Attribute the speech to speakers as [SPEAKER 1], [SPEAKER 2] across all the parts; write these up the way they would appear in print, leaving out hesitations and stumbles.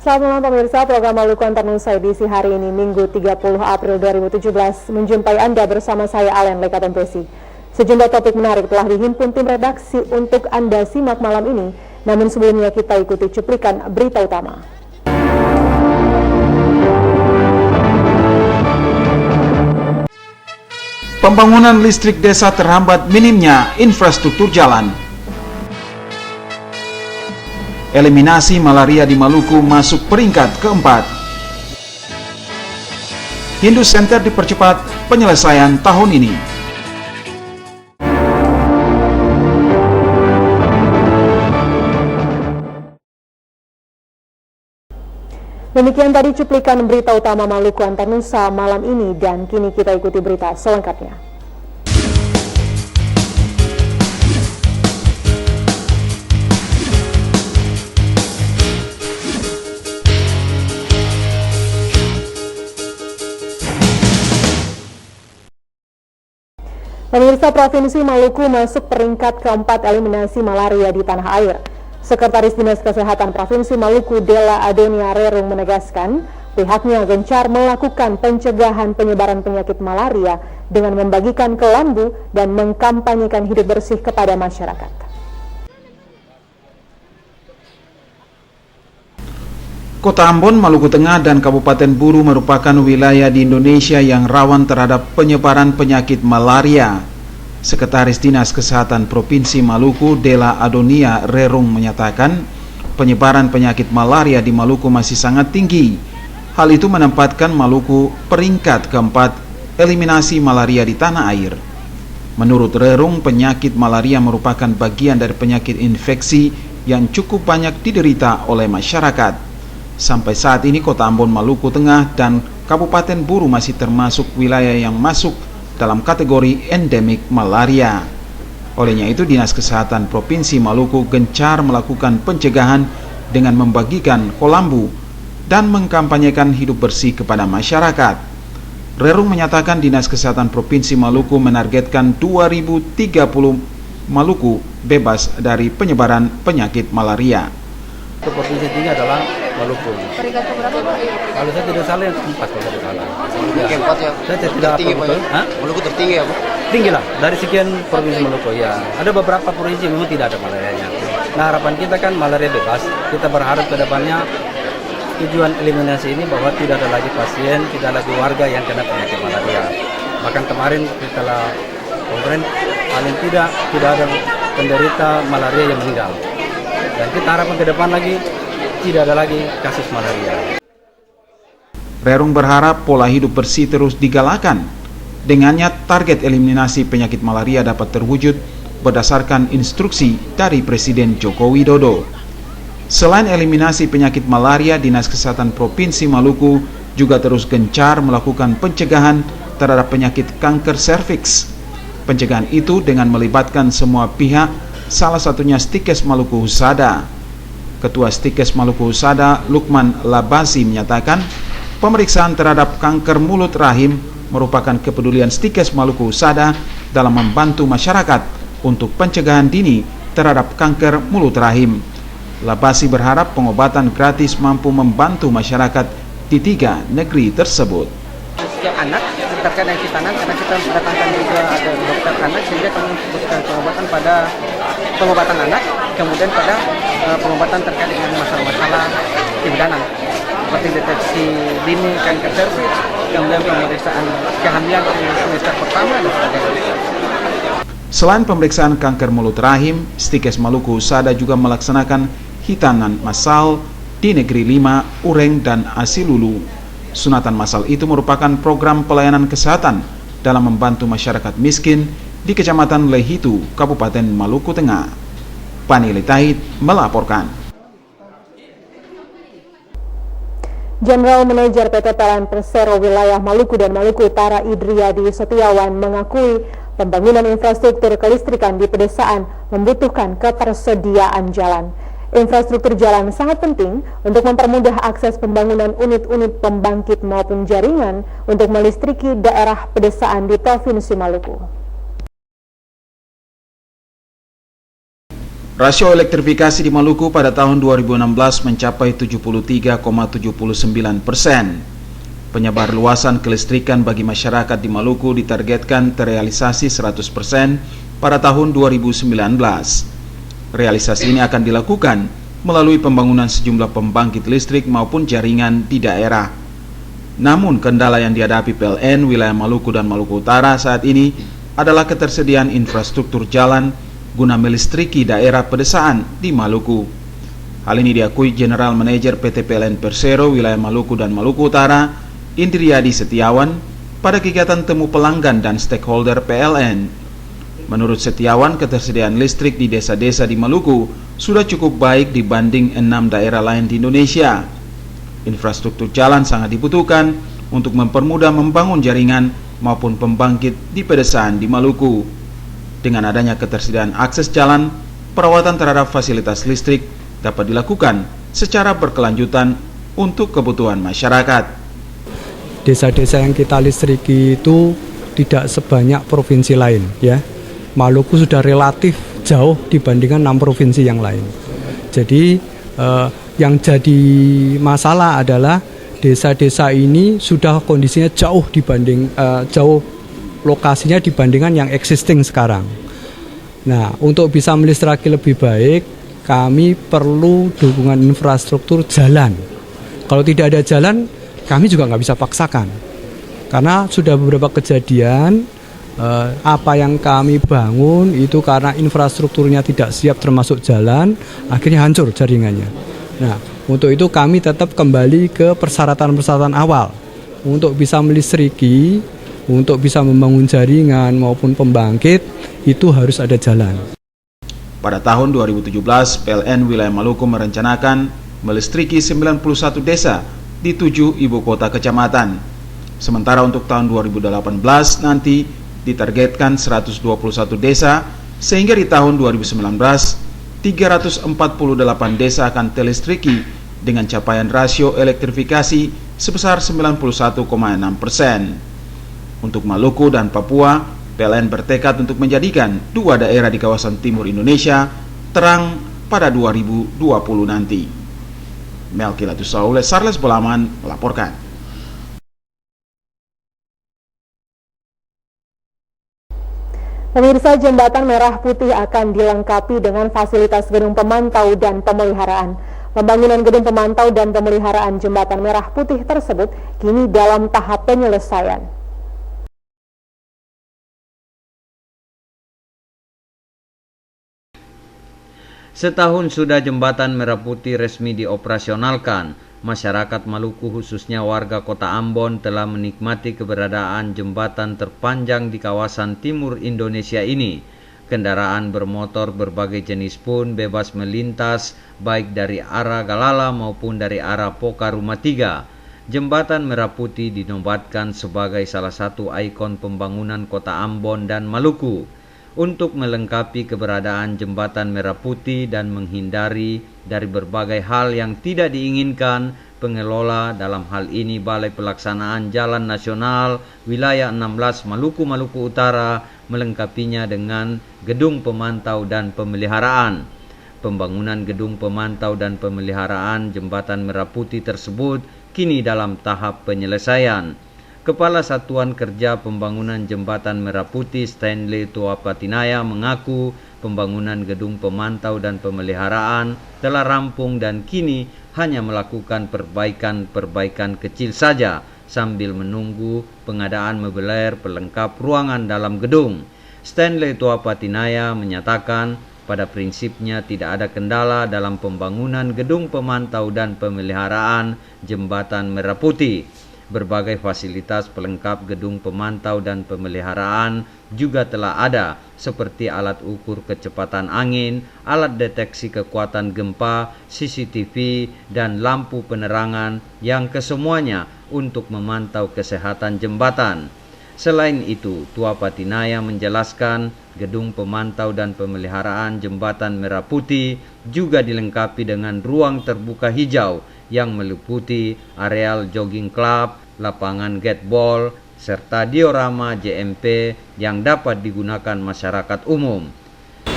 [SPEAKER 1] Selamat malam pemirsa, program Maluku Antar Nusa edisi hari ini Minggu 30 April 2017 menjumpai Anda bersama saya Alen Lekatempesi. Sejumlah topik menarik telah dihimpun tim redaksi untuk Anda simak malam ini, namun sebelumnya kita ikuti cuplikan berita utama.
[SPEAKER 2] Pembangunan listrik desa terhambat minimnya infrastruktur jalan. Eliminasi malaria di Maluku masuk peringkat keempat. Hindu Center dipercepat penyelesaian tahun ini.
[SPEAKER 1] Demikian tadi cuplikan berita utama Maluku Antar Nusa malam ini, dan kini kita ikuti berita selengkapnya. Pemirsa, Provinsi Maluku masuk peringkat keempat eliminasi malaria di tanah air. Sekretaris Dinas Kesehatan Provinsi Maluku, Dela Adonia Rerung, menegaskan pihaknya gencar melakukan pencegahan penyebaran penyakit malaria dengan membagikan kelambu dan mengkampanyekan hidup bersih kepada masyarakat.
[SPEAKER 2] Kota Ambon, Maluku Tengah, dan Kabupaten Buru merupakan wilayah di Indonesia yang rawan terhadap penyebaran penyakit malaria. Sekretaris Dinas Kesehatan Provinsi Maluku, Dela Adonia Rerung, menyatakan penyebaran penyakit malaria di Maluku masih sangat tinggi. Hal itu menempatkan Maluku peringkat keempat eliminasi malaria di tanah air. Menurut Rerung, penyakit malaria merupakan bagian dari penyakit infeksi yang cukup banyak diderita oleh masyarakat. Sampai saat ini Kota Ambon, Maluku Tengah, dan Kabupaten Buru masih termasuk wilayah yang masuk dalam kategori endemik malaria. Olehnya itu, Dinas Kesehatan Provinsi Maluku gencar melakukan pencegahan dengan membagikan kolambu dan mengkampanyekan hidup bersih kepada masyarakat. Rerung menyatakan Dinas Kesehatan Provinsi Maluku menargetkan 2030 Maluku bebas dari penyebaran penyakit malaria.
[SPEAKER 3] Provinsi tinggi adalah Maluku.
[SPEAKER 1] Peringkat keberapa, Pak?
[SPEAKER 3] Kalau saya tidak salah yang keempat kalau tidak salah.
[SPEAKER 4] Keempat ya.
[SPEAKER 3] Saya tidak
[SPEAKER 4] tertinggi,
[SPEAKER 3] apa
[SPEAKER 4] Pak,
[SPEAKER 3] betul.
[SPEAKER 4] ya? Maluku tertinggi ya, Pak?
[SPEAKER 3] Tinggi lah dari sekian provinsi Maluku ya. Ada beberapa provinsi memang tidak ada malarianya. Nah, harapan kita kan malaria bebas. Kita berharap ke depannya tujuan eliminasi ini bahwa tidak ada lagi pasien, tidak lagi warga yang kena penyakit malaria. Bahkan kemarin setelah kongres paling tidak ada penderita malaria yang meninggal. Dan kita harapkan ke depan lagi tidak ada lagi kasus malaria.
[SPEAKER 2] Rerung berharap pola hidup bersih terus digalakan. Dengannya target eliminasi penyakit malaria dapat terwujud berdasarkan instruksi dari Presiden Joko Widodo. Selain eliminasi penyakit malaria, Dinas Kesehatan Provinsi Maluku juga terus gencar melakukan pencegahan terhadap penyakit kanker serviks. Pencegahan itu dengan melibatkan semua pihak, salah satunya Stikes Maluku Husada. Ketua Stikes Maluku Husada, Lukman Labasi, menyatakan pemeriksaan terhadap kanker mulut rahim merupakan kepedulian Stikes Maluku Husada dalam membantu masyarakat untuk pencegahan dini terhadap kanker mulut rahim. Labasi berharap pengobatan gratis mampu membantu masyarakat di 3 negeri tersebut.
[SPEAKER 4] Setiap anak terkait dengan vitamin, karena kita mendatangkan juga ada dokter anak, sehingga kami fokuskan pengobatan pada pengobatan anak, kemudian pada pengobatan terkait dengan masalah-masalah kebidanan seperti deteksi dini kanker serviks, kemudian pemeriksaan kehamilan di semester pertama dan sebagainya.
[SPEAKER 2] Selain pemeriksaan kanker mulut rahim, Stikes Maluku Husada juga melaksanakan hitanan massal di Negeri 5, Ureng, dan Asilulu. Sunatan massal itu merupakan program pelayanan kesehatan dalam membantu masyarakat miskin di Kecamatan Lehitu, Kabupaten Maluku Tengah. Pani Litahid melaporkan.
[SPEAKER 1] General Manager PT PLN Persero Wilayah Maluku dan Maluku Utara, Idriyadi Setiawan, mengakui pembangunan infrastruktur kelistrikan di pedesaan membutuhkan ketersediaan jalan. Infrastruktur jalan sangat penting untuk mempermudah akses pembangunan unit-unit pembangkit maupun jaringan untuk melistriki daerah pedesaan di Provinsi Maluku.
[SPEAKER 2] Rasio elektrifikasi di Maluku pada tahun 2016 mencapai 73,79%. Penyebar luasan kelistrikan bagi masyarakat di Maluku ditargetkan terrealisasi 100% pada tahun 2019. Realisasi ini akan dilakukan melalui pembangunan sejumlah pembangkit listrik maupun jaringan di daerah. Namun kendala yang dihadapi PLN wilayah Maluku dan Maluku Utara saat ini adalah ketersediaan infrastruktur jalan guna melistriki daerah pedesaan di Maluku. Hal ini diakui General Manager PT PLN Persero wilayah Maluku dan Maluku Utara, Indriadi Setiawan, pada kegiatan temu pelanggan dan stakeholder PLN. Menurut Setiawan, ketersediaan listrik di desa-desa di Maluku sudah cukup baik dibanding 6 daerah lain di Indonesia. Infrastruktur jalan sangat dibutuhkan untuk mempermudah membangun jaringan maupun pembangkit di pedesaan di Maluku. Dengan adanya ketersediaan akses jalan, perawatan terhadap fasilitas listrik dapat dilakukan secara berkelanjutan untuk kebutuhan masyarakat.
[SPEAKER 5] Desa-desa yang kita listriki itu tidak sebanyak provinsi lain, ya. Maluku sudah relatif jauh dibandingkan 6 provinsi yang lain. Jadi yang jadi masalah adalah desa-desa ini sudah kondisinya jauh lokasinya dibandingkan yang existing sekarang. Nah, untuk bisa melistriki lebih baik, kami perlu dukungan infrastruktur jalan. Kalau tidak ada jalan, kami juga nggak bisa paksakan. Karena sudah beberapa kejadian, apa yang kami bangun itu karena infrastrukturnya tidak siap termasuk jalan, akhirnya hancur jaringannya. Nah, untuk itu kami tetap kembali ke persyaratan-persyaratan awal. Untuk bisa melistriki, untuk bisa membangun jaringan maupun pembangkit, itu harus ada jalan.
[SPEAKER 2] Pada tahun 2017, PLN wilayah Maluku merencanakan melistriki 91 desa di 7 ibu kota kecamatan. Sementara untuk tahun 2018 nanti ditargetkan 121 desa, sehingga di tahun 2019 348 desa akan terlistriki dengan capaian rasio elektrifikasi sebesar 91,6%. Untuk Maluku dan Papua, PLN bertekad untuk menjadikan 2 daerah di kawasan timur Indonesia terang pada 2020 nanti. Melki Latussaule, Sarles Bolaman melaporkan.
[SPEAKER 1] Pemirsa, jembatan Merah Putih akan dilengkapi dengan fasilitas gedung pemantau dan pemeliharaan. Pembangunan gedung pemantau dan pemeliharaan jembatan Merah Putih tersebut kini dalam tahap penyelesaian.
[SPEAKER 6] Setahun sudah jembatan Merah Putih resmi dioperasionalkan. Masyarakat Maluku khususnya warga kota Ambon telah menikmati keberadaan jembatan terpanjang di kawasan timur Indonesia ini. Kendaraan bermotor berbagai jenis pun bebas melintas baik dari arah Galala maupun dari arah Poka Rumah 3. Jembatan Merah Putih dinobatkan sebagai salah satu ikon pembangunan kota Ambon dan Maluku. Untuk melengkapi keberadaan jembatan Merah Putih dan menghindari dari berbagai hal yang tidak diinginkan, pengelola dalam hal ini Balai Pelaksanaan Jalan Nasional Wilayah 16 Maluku Utara melengkapinya dengan gedung pemantau dan pemeliharaan. Pembangunan gedung pemantau dan pemeliharaan jembatan Merah Putih tersebut kini dalam tahap penyelesaian. Kepala Satuan Kerja Pembangunan Jembatan Merah Putih Stanley Tuapatinaya mengaku pembangunan gedung pemantau dan pemeliharaan telah rampung dan kini hanya melakukan perbaikan kecil saja sambil menunggu pengadaan meubilir pelengkap ruangan dalam gedung. Stanley Tuapatinaya menyatakan pada prinsipnya tidak ada kendala dalam pembangunan gedung pemantau dan pemeliharaan Jembatan Merah Putih. Berbagai fasilitas pelengkap gedung pemantau dan pemeliharaan juga telah ada, seperti alat ukur kecepatan angin, alat deteksi kekuatan gempa, CCTV, dan lampu penerangan yang kesemuanya untuk memantau kesehatan jembatan. Selain itu, Tuapatinaya menjelaskan gedung pemantau dan pemeliharaan Jembatan Merah Putih juga dilengkapi dengan ruang terbuka hijau yang meliputi areal jogging club, lapangan gateball, serta diorama JMP yang dapat digunakan masyarakat umum.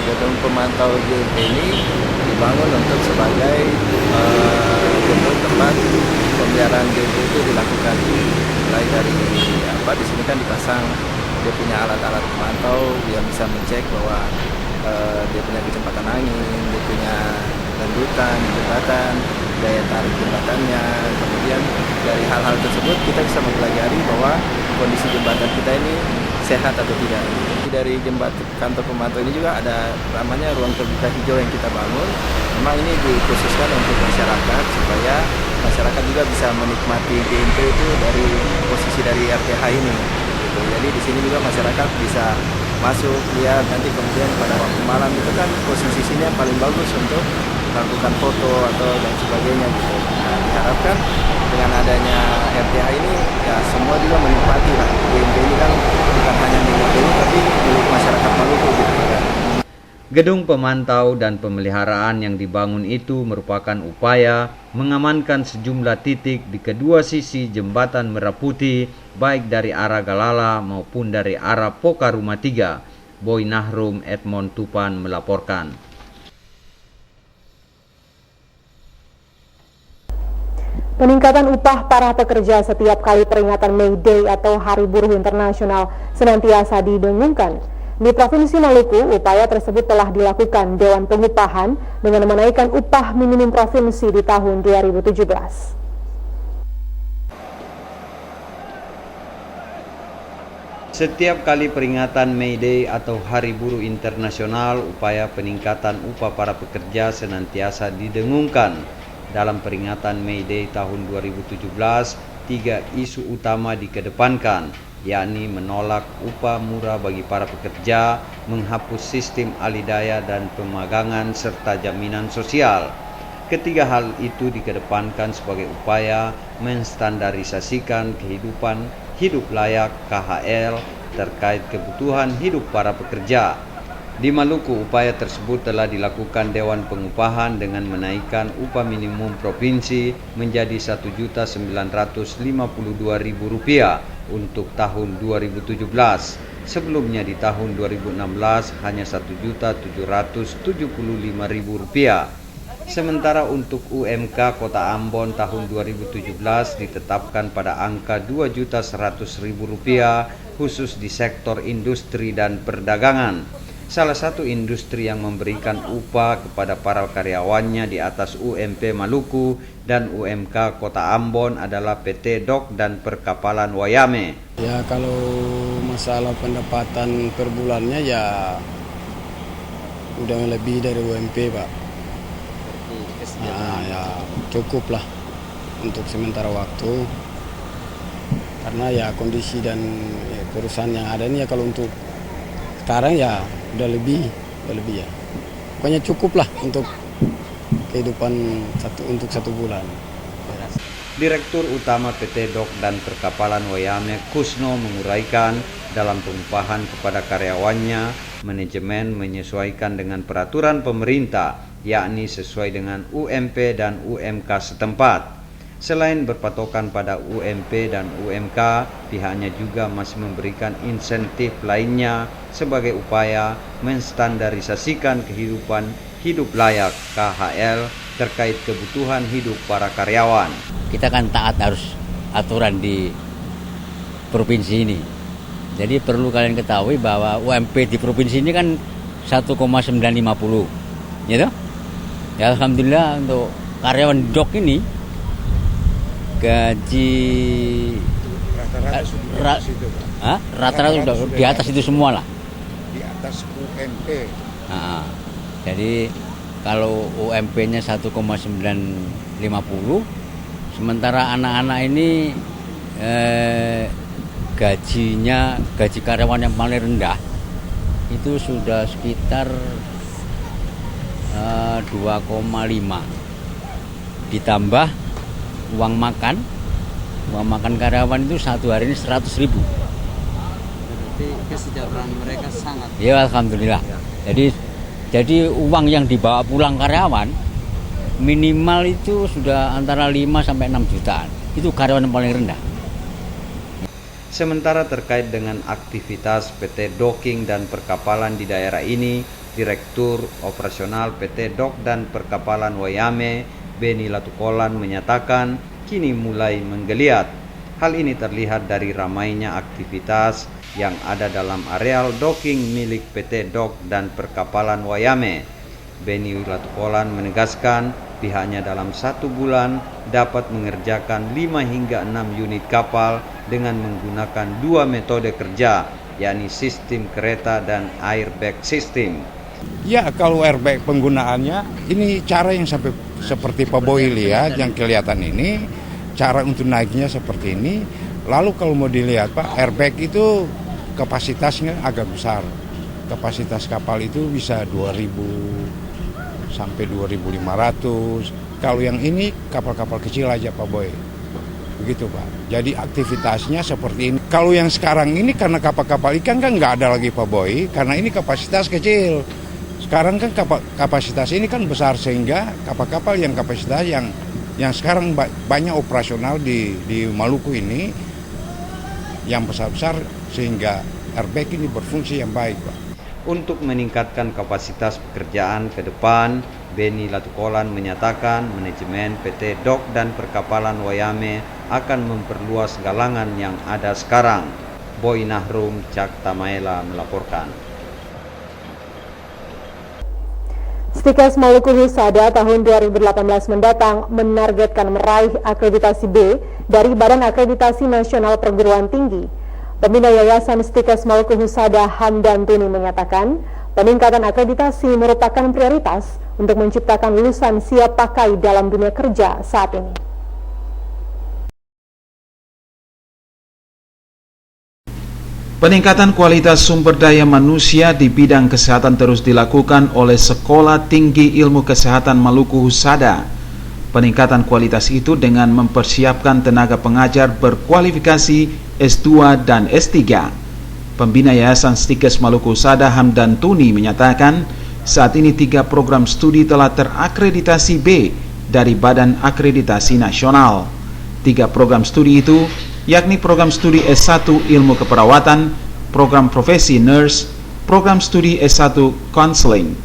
[SPEAKER 7] gedung pemantau GMP ini dibangun untuk sebagai gedung tempat pemeliharaan GMP itu dilakukan. Mulai dari di sini kan dipasang dia punya alat-alat pemantau yang bisa mencek bahwa dia punya kecepatan angin, dia punya lendutan jembatan, daya tarik jembatannya. Kemudian dari hal-hal tersebut kita bisa mempelajari bahwa kondisi jembatan kita ini sehat atau tidak. Jadi dari jembatan kantor pemantau ini juga ada namanya ruang terbuka hijau yang kita bangun. Memang ini dikhususkan untuk masyarakat supaya masyarakat juga bisa menikmati GMP itu dari posisi dari RTH ini. Gitu. Jadi di sini juga masyarakat bisa masuk, lihat, nanti kemudian pada waktu malam itu kan posisi sini yang paling bagus untuk melakukan foto atau dan sebagainya gitu. Nah, diharapkan dengan adanya RTH ini ya semua juga menikmati lah. GMP ini kan bukan hanya milik ini tapi milik masyarakat Maluku gitu kan.
[SPEAKER 6] Gedung pemantau dan pemeliharaan yang dibangun itu merupakan upaya mengamankan sejumlah titik di kedua sisi jembatan Merah Putih, baik dari arah Galala maupun dari arah Pokaruma 3. Boy Nahrum, Edmond Tupan melaporkan.
[SPEAKER 1] Peningkatan upah para pekerja setiap kali peringatan May Day atau Hari Buruh Internasional senantiasa didengungkan. Di Provinsi Maluku, upaya tersebut telah dilakukan Dewan Pengupahan dengan menaikkan upah minimum provinsi di tahun 2017.
[SPEAKER 6] Setiap kali peringatan May Day atau Hari Buruh Internasional, upaya peningkatan upah para pekerja senantiasa didengungkan. Dalam peringatan May Day tahun 2017, 3 isu utama dikedepankan, yakni menolak upah murah bagi para pekerja, menghapus sistem alidaya dan pemagangan serta jaminan sosial. Ketiga hal itu dikedepankan sebagai upaya menstandarisasikan kehidupan hidup layak KHL terkait kebutuhan hidup para pekerja. Di Maluku, upaya tersebut telah dilakukan Dewan Pengupahan dengan menaikkan upah minimum provinsi menjadi Rp1.952.000 untuk tahun 2017. Sebelumnya di tahun 2016 hanya Rp1.775.000. Sementara untuk UMK Kota Ambon tahun 2017 ditetapkan pada angka Rp2.100.000 khusus di sektor industri dan perdagangan. Salah satu industri yang memberikan upah kepada para karyawannya di atas UMP Maluku dan UMK Kota Ambon adalah PT Dok dan Perkapalan Wayame.
[SPEAKER 8] Ya, kalau masalah pendapatan per bulannya ya udah lebih dari UMP, Pak. Ya cukup lah untuk sementara waktu. Karena ya kondisi dan perusahaan yang ada ini ya kalau untuk sekarang ya udah lebih ya. Pokoknya cukup lah untuk kehidupan untuk 1 bulan.
[SPEAKER 6] Direktur Utama PT Dok dan Perkapalan Wayame Kusno menguraikan dalam pengupahan kepada karyawannya, manajemen menyesuaikan dengan peraturan pemerintah, yakni sesuai dengan UMP dan UMK setempat. Selain berpatokan pada UMP dan UMK, pihaknya juga masih memberikan insentif lainnya sebagai upaya menstandarisasikan kehidupan hidup layak KHL terkait kebutuhan hidup para karyawan.
[SPEAKER 9] Kita kan taat harus aturan di provinsi ini. Jadi perlu kalian ketahui bahwa UMP di provinsi ini kan 1,950, gitu. Ya alhamdulillah untuk karyawan Dok ini gaji rata-rata sudah di atas itu semua lah.
[SPEAKER 10] Di atas UMP.
[SPEAKER 9] Nah, jadi kalau UMP-nya 1,950, sementara anak-anak ini gaji karyawan yang paling rendah itu sudah sekitar 2,5 ditambah uang makan karyawan itu satu hari ini 100.000.
[SPEAKER 3] Berarti kesejahteraan mereka sangat.
[SPEAKER 9] Ya alhamdulillah. Jadi uang yang dibawa pulang karyawan minimal itu sudah antara 5 sampai 6 jutaan. Itu karyawan yang paling rendah.
[SPEAKER 6] Sementara terkait dengan aktivitas PT Docking dan Perkapalan di daerah ini, Direktur Operasional PT Dok dan Perkapalan Wayame, Beni Latukolan menyatakan kini mulai menggeliat. Hal ini terlihat dari ramainya aktivitas yang ada dalam areal docking milik PT Dok dan Perkapalan Wayame. Beni Latukolan menegaskan pihaknya dalam 1 bulan dapat mengerjakan 5 hingga 6 unit kapal dengan menggunakan 2 metode kerja, yakni sistem kereta dan airbag system.
[SPEAKER 10] Ya, kalau airbag penggunaannya, ini cara yang sampai seperti Pak Boy lihat, yang kelihatan ini, cara untuk naiknya seperti ini. Lalu kalau mau dilihat Pak, airbag itu kapasitasnya agak besar. Kapasitas kapal itu bisa 2.000 sampai 2.500. Kalau yang ini kapal-kapal kecil aja Pak Boy. Begitu Pak. Jadi aktivitasnya seperti ini. Kalau yang sekarang ini karena kapal-kapal ikan kan nggak ada lagi Pak Boy, karena ini kapasitas kecil. Sekarang kan kapasitas ini kan besar, sehingga kapal-kapal yang kapasitas yang sekarang banyak operasional di Maluku ini yang besar-besar, sehingga airbag ini berfungsi yang baik Pak.
[SPEAKER 6] Untuk meningkatkan kapasitas pekerjaan ke depan, Beni Latukolan menyatakan manajemen PT Dok dan Perkapalan Wayame akan memperluas galangan yang ada sekarang. Boy Nahrum, Cak Tamaela melaporkan.
[SPEAKER 1] Stikes Maluku Husada tahun 2018 mendatang menargetkan meraih akreditasi B dari Badan Akreditasi Nasional Perguruan Tinggi. Pembina Yayasan Stikes Maluku Husada Hamdan Tuni menyatakan peningkatan akreditasi merupakan prioritas untuk menciptakan lulusan siap pakai dalam dunia kerja saat ini.
[SPEAKER 2] Peningkatan kualitas sumber daya manusia di bidang kesehatan terus dilakukan oleh Sekolah Tinggi Ilmu Kesehatan Maluku Husada. Peningkatan kualitas itu dengan mempersiapkan tenaga pengajar berkualifikasi S2 dan S3. Pembina Yayasan Stikes Maluku Husada Hamdan Tuni menyatakan saat ini 3 program studi telah terakreditasi B dari Badan Akreditasi Nasional. 3 program studi itu yakni program studi S1 Ilmu Keperawatan, program profesi nurse, program studi S1 Counseling.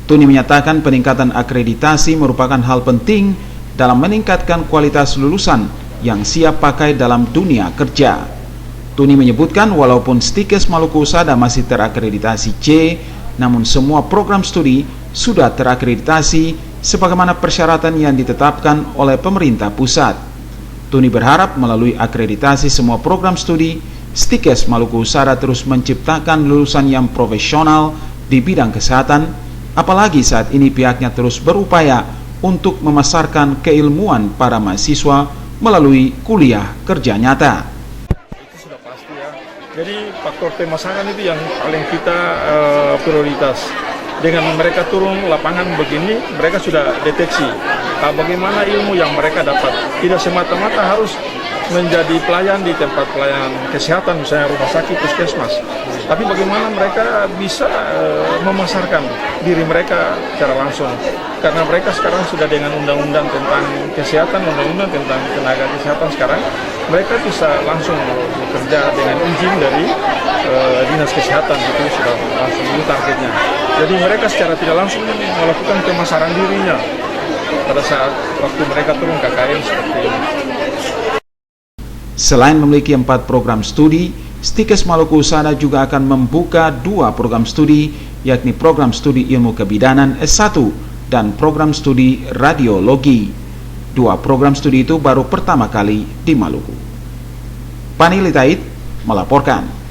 [SPEAKER 2] Tuni menyatakan peningkatan akreditasi merupakan hal penting dalam meningkatkan kualitas lulusan yang siap pakai dalam dunia kerja. Tuni menyebutkan walaupun Stikes Maluku Husada masih terakreditasi C, namun semua program studi sudah terakreditasi sebagaimana persyaratan yang ditetapkan oleh pemerintah pusat. Tuni berharap melalui akreditasi semua program studi, Stikes Maluku Husada terus menciptakan lulusan yang profesional di bidang kesehatan, apalagi saat ini pihaknya terus berupaya untuk memasarkan keilmuan para mahasiswa melalui kuliah kerja nyata.
[SPEAKER 11] Itu sudah pasti ya. Jadi faktor pemasaran itu yang paling kita prioritas. Dengan mereka turun lapangan begini, mereka sudah deteksi bagaimana ilmu yang mereka dapat. Tidak semata-mata harus menjadi pelayan di tempat pelayanan kesehatan, misalnya rumah sakit, puskesmas. Tapi bagaimana mereka bisa memasarkan diri mereka secara langsung. Karena mereka sekarang sudah dengan undang-undang tentang kesehatan, undang-undang tentang tenaga kesehatan sekarang, mereka bisa langsung bekerja dengan izin dari dinas kesehatan, itu sudah langsung itu targetnya. Jadi mereka secara tidak langsung melakukan pemasaran dirinya pada saat waktu mereka turun KKN seperti ini.
[SPEAKER 2] Selain memiliki 4 program studi, Stikes Maluku Husada juga akan membuka 2 program studi, yakni program studi ilmu kebidanan S1 dan program studi radiologi. 2 program studi itu baru pertama kali di Maluku. Pani Litait melaporkan.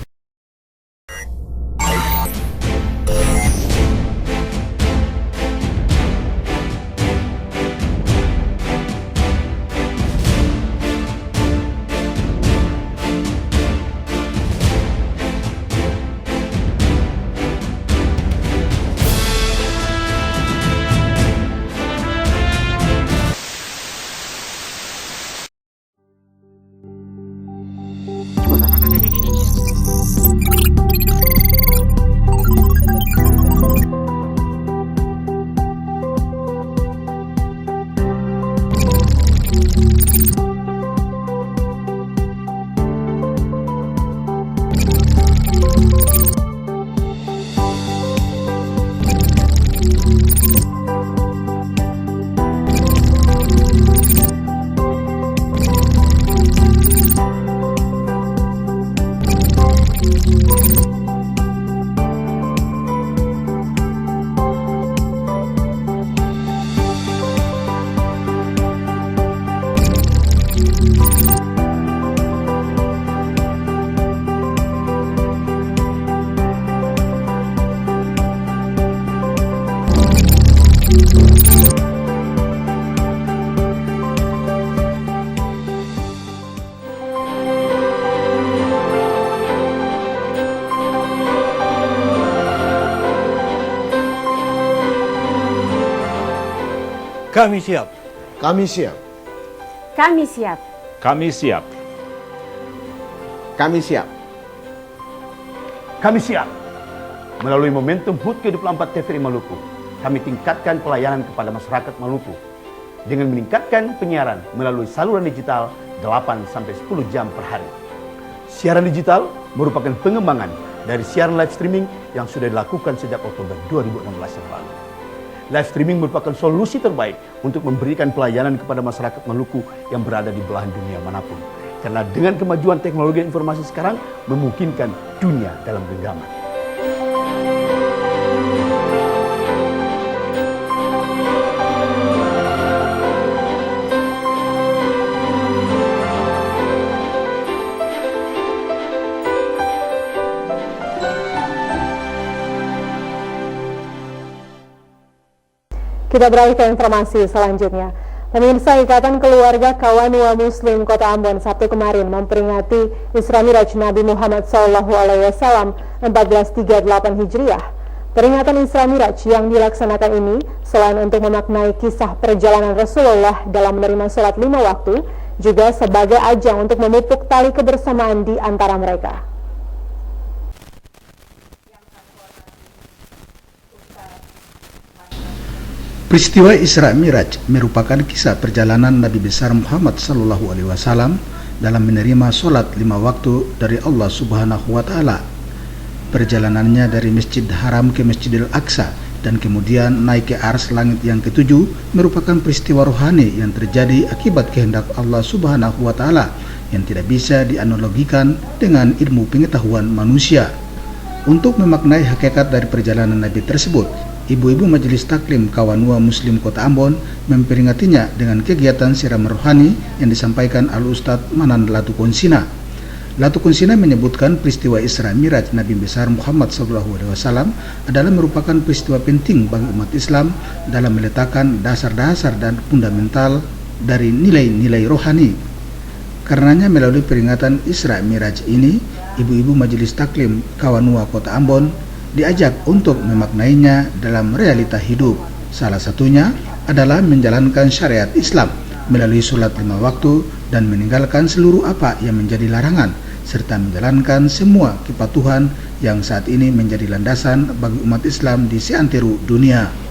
[SPEAKER 12] Kami siap.
[SPEAKER 13] Kami siap.
[SPEAKER 14] Kami siap.
[SPEAKER 15] Kami siap.
[SPEAKER 13] Kami siap.
[SPEAKER 16] Kami siap. Melalui momentum HUT ke-24 TVRI Maluku, kami tingkatkan pelayanan kepada masyarakat Maluku dengan meningkatkan penyiaran melalui saluran digital 8-10 jam per hari. Siaran digital merupakan pengembangan dari siaran live streaming yang sudah dilakukan sejak Oktober 2016 yang lalu. Live streaming merupakan solusi terbaik untuk memberikan pelayanan kepada masyarakat Maluku yang berada di belahan dunia manapun. Karena dengan kemajuan teknologi informasi sekarang memungkinkan dunia dalam genggaman.
[SPEAKER 1] Kita beralih ke informasi selanjutnya. Pemirsa, Ikatan Keluarga Kawanua Muslim Kota Ambon Sabtu kemarin memperingati Isra Miraj Nabi Muhammad SAW 1438 Hijriah. Peringatan Isra Miraj yang dilaksanakan ini selain untuk memaknai kisah perjalanan Rasulullah dalam menerima sholat 5 waktu, juga sebagai ajang untuk memupuk tali kebersamaan di antara mereka.
[SPEAKER 17] Peristiwa Isra Miraj merupakan kisah perjalanan Nabi besar Muhammad SAW dalam menerima sholat 5 waktu dari Allah Subhanahu wa Ta'ala. Perjalanannya dari Masjid Haram ke Masjidil Aqsa dan kemudian naik ke ars langit yang ke-7 merupakan peristiwa rohani yang terjadi akibat kehendak Allah Subhanahu wa Ta'ala yang tidak bisa dianalogikan dengan ilmu pengetahuan manusia. Untuk memaknai hakikat dari perjalanan Nabi tersebut, Ibu-ibu Majelis Taklim Kawanua Muslim Kota Ambon memperingatinya dengan kegiatan siaran rohani yang disampaikan Al-Ustadz Manan Latukonsina. Latukonsina menyebutkan peristiwa Isra Miraj Nabi besar Muhammad SAW adalah merupakan peristiwa penting bagi umat Islam dalam meletakkan dasar-dasar dan fundamental dari nilai-nilai rohani. Karenanya melalui peringatan Isra Miraj ini, ibu-ibu Majelis Taklim Kawanua Kota Ambon diajak untuk memaknainya dalam realita hidup. Salah satunya adalah menjalankan syariat Islam melalui sholat 5 waktu dan meninggalkan seluruh apa yang menjadi larangan, serta menjalankan semua kepatuhan yang saat ini menjadi landasan bagi umat Islam di seantero dunia.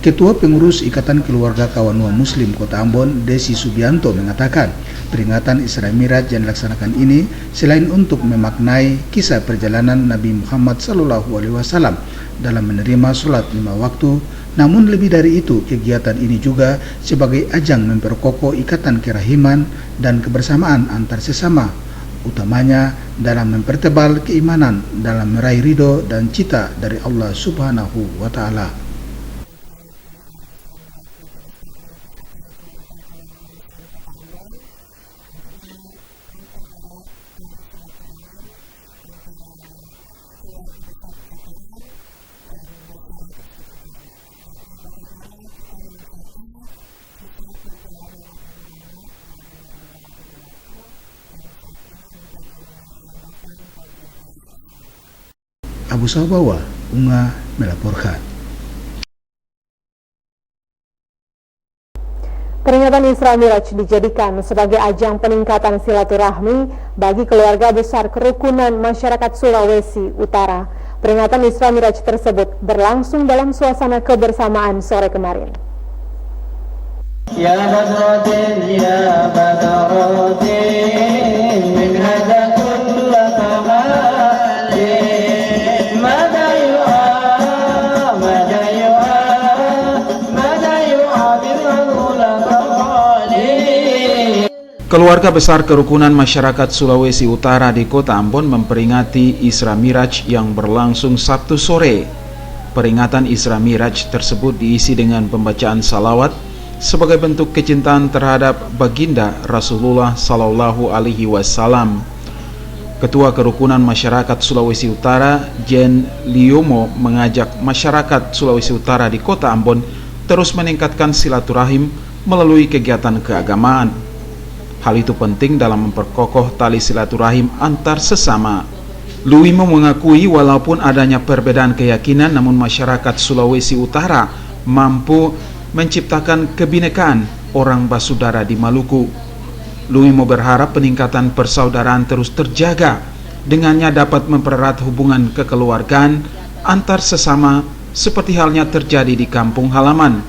[SPEAKER 17] Ketua Pengurus Ikatan Keluarga Kawanua Muslim Kota Ambon, Desi Subianto, mengatakan peringatan Isra Miraj yang dilaksanakan ini selain untuk memaknai kisah perjalanan Nabi Muhammad SAW dalam menerima sholat 5 waktu, namun lebih dari itu kegiatan ini juga sebagai ajang memperkokoh ikatan kerahiman dan kebersamaan antar sesama, utamanya dalam mempertebal keimanan dalam meraih ridho dan cita dari Allah Subhanahu wa Ta'ala. Abu Sabawa, Unga melaporkan.
[SPEAKER 1] Peringatan Isra Miraj dijadikan sebagai ajang peningkatan silaturahmi bagi keluarga besar kerukunan masyarakat Sulawesi Utara. Peringatan Isra Miraj tersebut berlangsung dalam suasana kebersamaan sore kemarin.
[SPEAKER 18] Ya Badrodin, ya Badrodin, min hadza kullu kamalin.
[SPEAKER 2] Keluarga besar kerukunan masyarakat Sulawesi Utara di Kota Ambon memperingati Isra Miraj yang berlangsung Sabtu sore. Peringatan Isra Miraj tersebut diisi dengan pembacaan salawat sebagai bentuk kecintaan terhadap baginda Rasulullah Sallallahu Alaihi Wasallam. Ketua Kerukunan Masyarakat Sulawesi Utara, Jen Liomo, mengajak masyarakat Sulawesi Utara di Kota Ambon terus meningkatkan silaturahim melalui kegiatan keagamaan. Hal itu penting dalam memperkokoh tali silaturahim antar sesama. Luimo mengakui walaupun adanya perbedaan keyakinan, namun masyarakat Sulawesi Utara mampu menciptakan kebinekaan orang basudara di Maluku. Luimo berharap peningkatan persaudaraan terus terjaga, dengannya dapat mempererat hubungan kekeluargaan antar sesama seperti halnya terjadi di kampung halaman.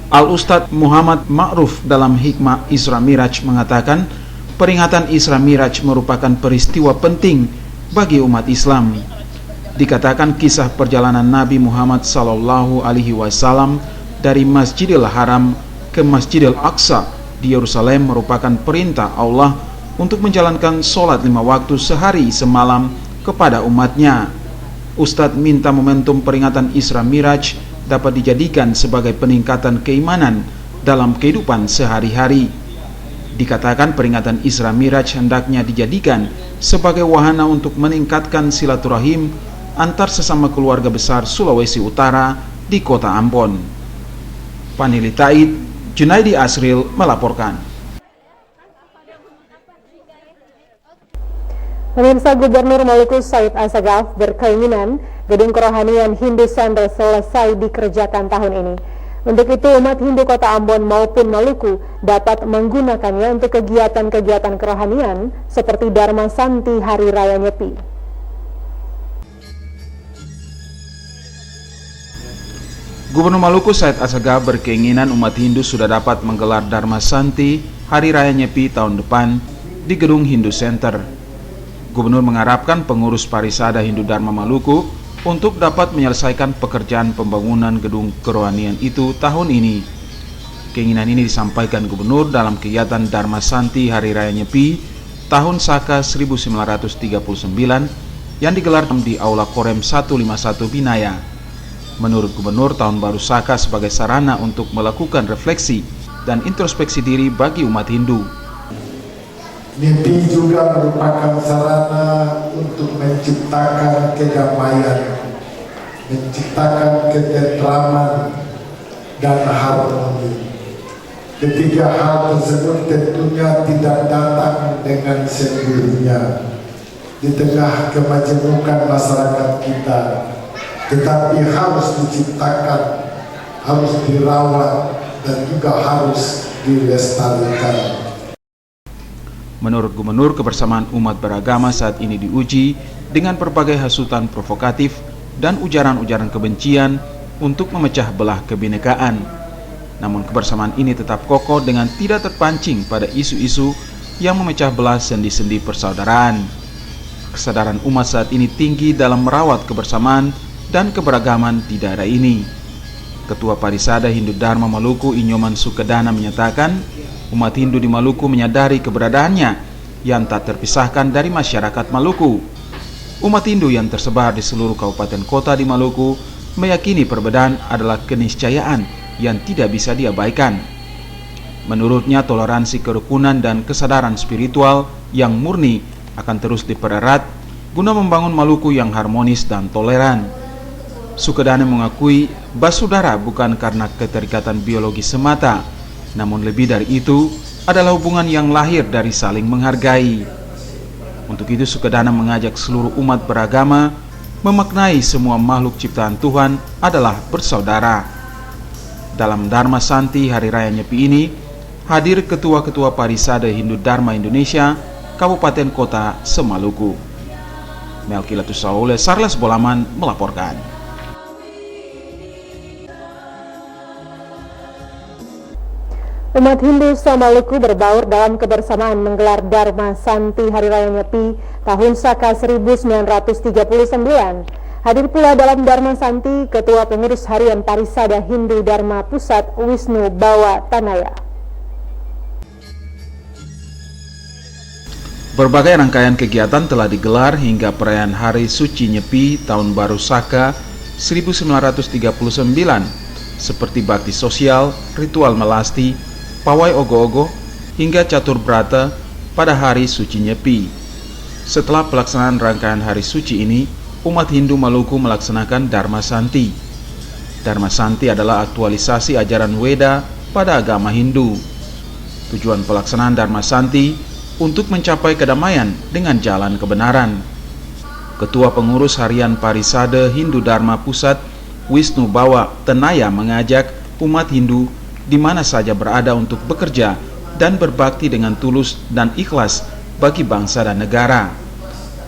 [SPEAKER 2] Al-Ustadz Muhammad Ma'ruf dalam Hikmah Isra Miraj mengatakan, peringatan Isra Miraj merupakan peristiwa penting bagi umat Islam. Dikatakan kisah perjalanan Nabi Muhammad SAW dari Masjidil Haram ke Masjidil Aqsa di Yerusalem merupakan perintah Allah untuk menjalankan sholat 5 waktu sehari semalam kepada umatnya. Ustadz minta momentum peringatan Isra Miraj dapat dijadikan sebagai peningkatan keimanan dalam kehidupan sehari-hari. Dikatakan peringatan Isra Miraj hendaknya dijadikan sebagai wahana untuk meningkatkan silaturahim antar sesama keluarga besar Sulawesi Utara di Kota Ambon. Panili Taid, Junaidi Asril melaporkan.
[SPEAKER 1] Pemirsa, Gubernur Maluku Said Assegaf berkeinginan gedung kerohanian Hindu Center selesai dikerjakan tahun ini. Untuk itu, umat Hindu Kota Ambon maupun Maluku dapat menggunakannya untuk kegiatan-kegiatan kerohanian seperti Dharma Santi Hari Raya Nyepi.
[SPEAKER 2] Gubernur Maluku Said Assegaf berkeinginan umat Hindu sudah dapat menggelar Dharma Santi Hari Raya Nyepi tahun depan di gedung Hindu Center. Gubernur mengharapkan pengurus Parisada Hindu Dharma Maluku untuk dapat menyelesaikan pekerjaan pembangunan gedung kerohanian itu tahun ini. Keinginan ini disampaikan Gubernur dalam kegiatan Dharma Santi Hari Raya Nyepi tahun Saka 1939 yang digelar di Aula Korem 151 Binaya. Menurut Gubernur, tahun baru Saka sebagai sarana untuk melakukan refleksi dan introspeksi diri bagi umat Hindu.
[SPEAKER 12] Nyepi juga merupakan sarana untuk menciptakan kedamaian, menciptakan ketentraman dan harmoni. Ketiga hal tersebut tentunya tidak datang dengan sendirinya di tengah kemajemukan masyarakat kita, tetapi harus diciptakan, harus dirawat, dan juga harus dilestarikan.
[SPEAKER 2] Menurut Gubernur, kebersamaan umat beragama saat ini diuji dengan berbagai hasutan provokatif dan ujaran-ujaran kebencian untuk memecah belah kebinekaan. Namun kebersamaan ini tetap kokoh dengan tidak terpancing pada isu-isu yang memecah belah sendi-sendi persaudaraan. Kesadaran umat saat ini tinggi dalam merawat kebersamaan dan keberagaman di daerah ini. Ketua Parisada Hindu Dharma Maluku Inyoman Sukedana menyatakan, umat Hindu di Maluku menyadari keberadaannya yang tak terpisahkan dari masyarakat Maluku. Umat Hindu yang tersebar di seluruh kabupaten kota di Maluku meyakini perbedaan adalah keniscayaan yang tidak bisa diabaikan. Menurutnya, toleransi kerukunan dan kesadaran spiritual yang murni akan terus dipererat guna membangun Maluku yang harmonis dan toleran. Sukedane mengakui basudara bukan karena keterikatan biologi semata, namun lebih dari itu adalah hubungan yang lahir dari saling menghargai. Untuk itu Sukedana mengajak seluruh umat beragama memaknai semua makhluk ciptaan Tuhan adalah bersaudara. Dalam Dharma Santi Hari Raya Nyepi ini, hadir Ketua-Ketua Parisade Hindu Dharma Indonesia, Kabupaten Kota Semaluku. Melkilatus Saule, Sarles Bolaman melaporkan.
[SPEAKER 1] Umat Hindu Semaluku berbaur dalam kebersamaan menggelar Dharma Santi Hari Raya Nyepi tahun Saka 1939. Hadir pula dalam Dharma Santi Ketua Pengurus Harian Parisada Hindu Dharma Pusat Wisnu Bawa Tanaya.
[SPEAKER 2] Berbagai rangkaian kegiatan telah digelar hingga perayaan Hari Suci Nyepi Tahun Baru Saka 1939 seperti bakti sosial, ritual melasti, pawai ogo-ogo, hingga catur brata pada Hari Suci Nyepi. Setelah pelaksanaan rangkaian Hari Suci ini, umat Hindu Maluku melaksanakan Dharma Santi. Dharma Santi adalah aktualisasi ajaran Weda pada agama Hindu. Tujuan pelaksanaan Dharma Santi untuk mencapai kedamaian dengan jalan kebenaran. Ketua Pengurus Harian Parisade Hindu Dharma Pusat Wisnu Bawa Tanaya mengajak umat Hindu di mana saja berada untuk bekerja dan berbakti dengan tulus dan ikhlas bagi bangsa dan negara.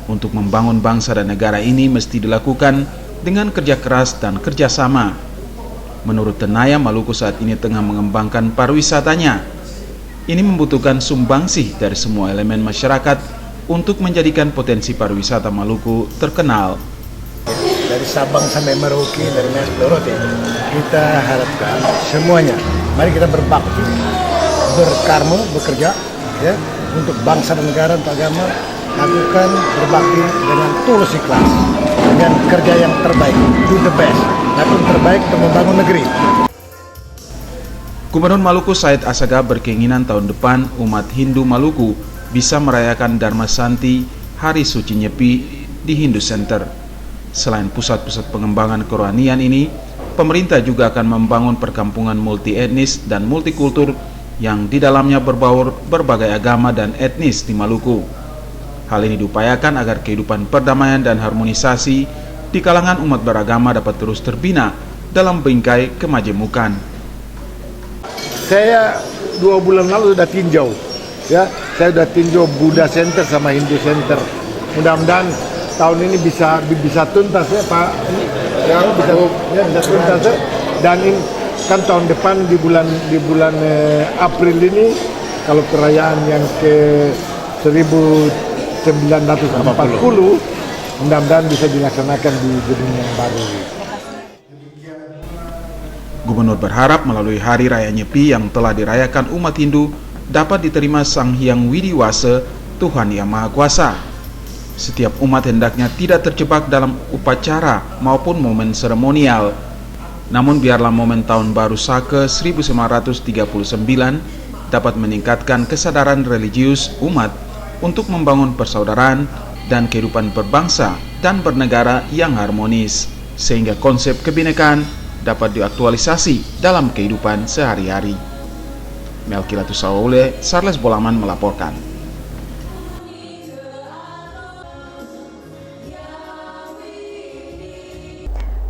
[SPEAKER 2] Untuk membangun bangsa dan negara ini mesti dilakukan dengan kerja keras dan kerjasama. Menurut Tanaya, Maluku saat ini tengah mengembangkan pariwisatanya. Ini membutuhkan sumbangsih dari semua elemen masyarakat untuk menjadikan potensi pariwisata Maluku terkenal.
[SPEAKER 13] Dari Sabang sampai Merauke, dari Mesdorote, kita harapkan semuanya, mari kita berbakti, berkarma, bekerja, ya, untuk bangsa dan negara, untuk agama, lakukan berbakti dengan tulus ikhlas, dengan kerja yang terbaik, do the best, lakukan terbaik untuk membangun negeri.
[SPEAKER 2] Gubernur Maluku Said Asaga berkeinginan tahun depan umat Hindu Maluku bisa merayakan Dharma Santi Hari Suci Nyepi di Hindu Center. Selain pusat-pusat pengembangan kerohanian ini, pemerintah juga akan membangun perkampungan multi etnis dan multikultur yang di dalamnya berbaur berbagai agama dan etnis di Maluku. Hal ini diupayakan agar kehidupan perdamaian dan harmonisasi di kalangan umat beragama dapat terus terbina dalam bingkai kemajemukan.
[SPEAKER 13] Saya 2 bulan lalu sudah tinjau, ya, saya sudah tinjau Buddha Center sama Hindu Center. Mudah-mudahan tahun ini bisa tuntas ya Pak, ya bisa tuntas ya. Dan ini kan tahun depan di bulan April ini kalau perayaan yang ke 1940, mudah-mudahan bisa dilaksanakan di gedung yang baru.
[SPEAKER 2] Gubernur berharap melalui Hari Raya Nyepi yang telah dirayakan umat Hindu dapat diterima Sang Hyang Widiwasa, Tuhan Yang Maha Kuasa. Setiap umat hendaknya tidak terjebak dalam upacara maupun momen seremonial. Namun biarlah momen Tahun Baru Saka 1939 dapat meningkatkan kesadaran religius umat untuk membangun persaudaraan dan kehidupan berbangsa dan bernegara yang harmonis, sehingga konsep kebinekaan dapat diaktualisasi dalam kehidupan sehari-hari. Melkilatus Saule, Sarles Bolaman melaporkan.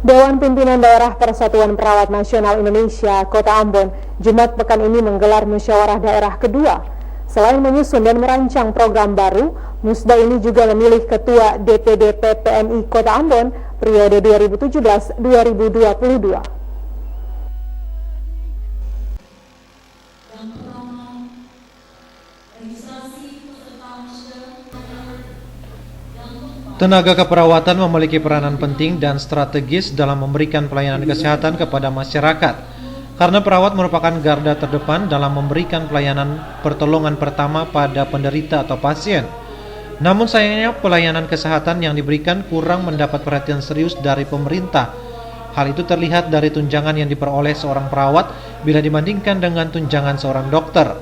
[SPEAKER 1] Dewan Pimpinan Daerah Persatuan Perawat Nasional Indonesia Kota Ambon Jumat pekan ini menggelar musyawarah daerah kedua. Selain menyusun dan merancang program baru, musda ini juga memilih Ketua DPD PPNI Kota Ambon periode 2017-2022.
[SPEAKER 15] Tenaga keperawatan memiliki peranan penting dan strategis dalam memberikan pelayanan kesehatan kepada masyarakat, karena perawat merupakan garda terdepan dalam memberikan pelayanan pertolongan pertama pada penderita atau pasien. Namun sayangnya pelayanan kesehatan yang diberikan kurang mendapat perhatian serius dari pemerintah. Hal itu terlihat dari tunjangan yang diperoleh seorang perawat bila dibandingkan dengan tunjangan seorang dokter.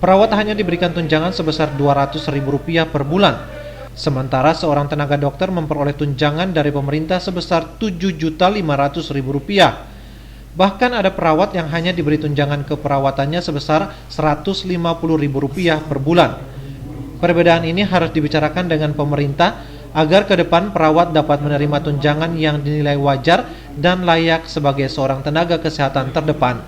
[SPEAKER 15] Perawat hanya diberikan tunjangan sebesar Rp200.000 per bulan. Sementara seorang tenaga dokter memperoleh tunjangan dari pemerintah sebesar Rp7.500.000. Bahkan ada perawat yang hanya diberi tunjangan keperawatannya sebesar Rp150.000 per bulan. Perbedaan ini harus dibicarakan dengan pemerintah agar ke depan perawat dapat menerima tunjangan yang dinilai wajar dan layak sebagai seorang tenaga kesehatan terdepan.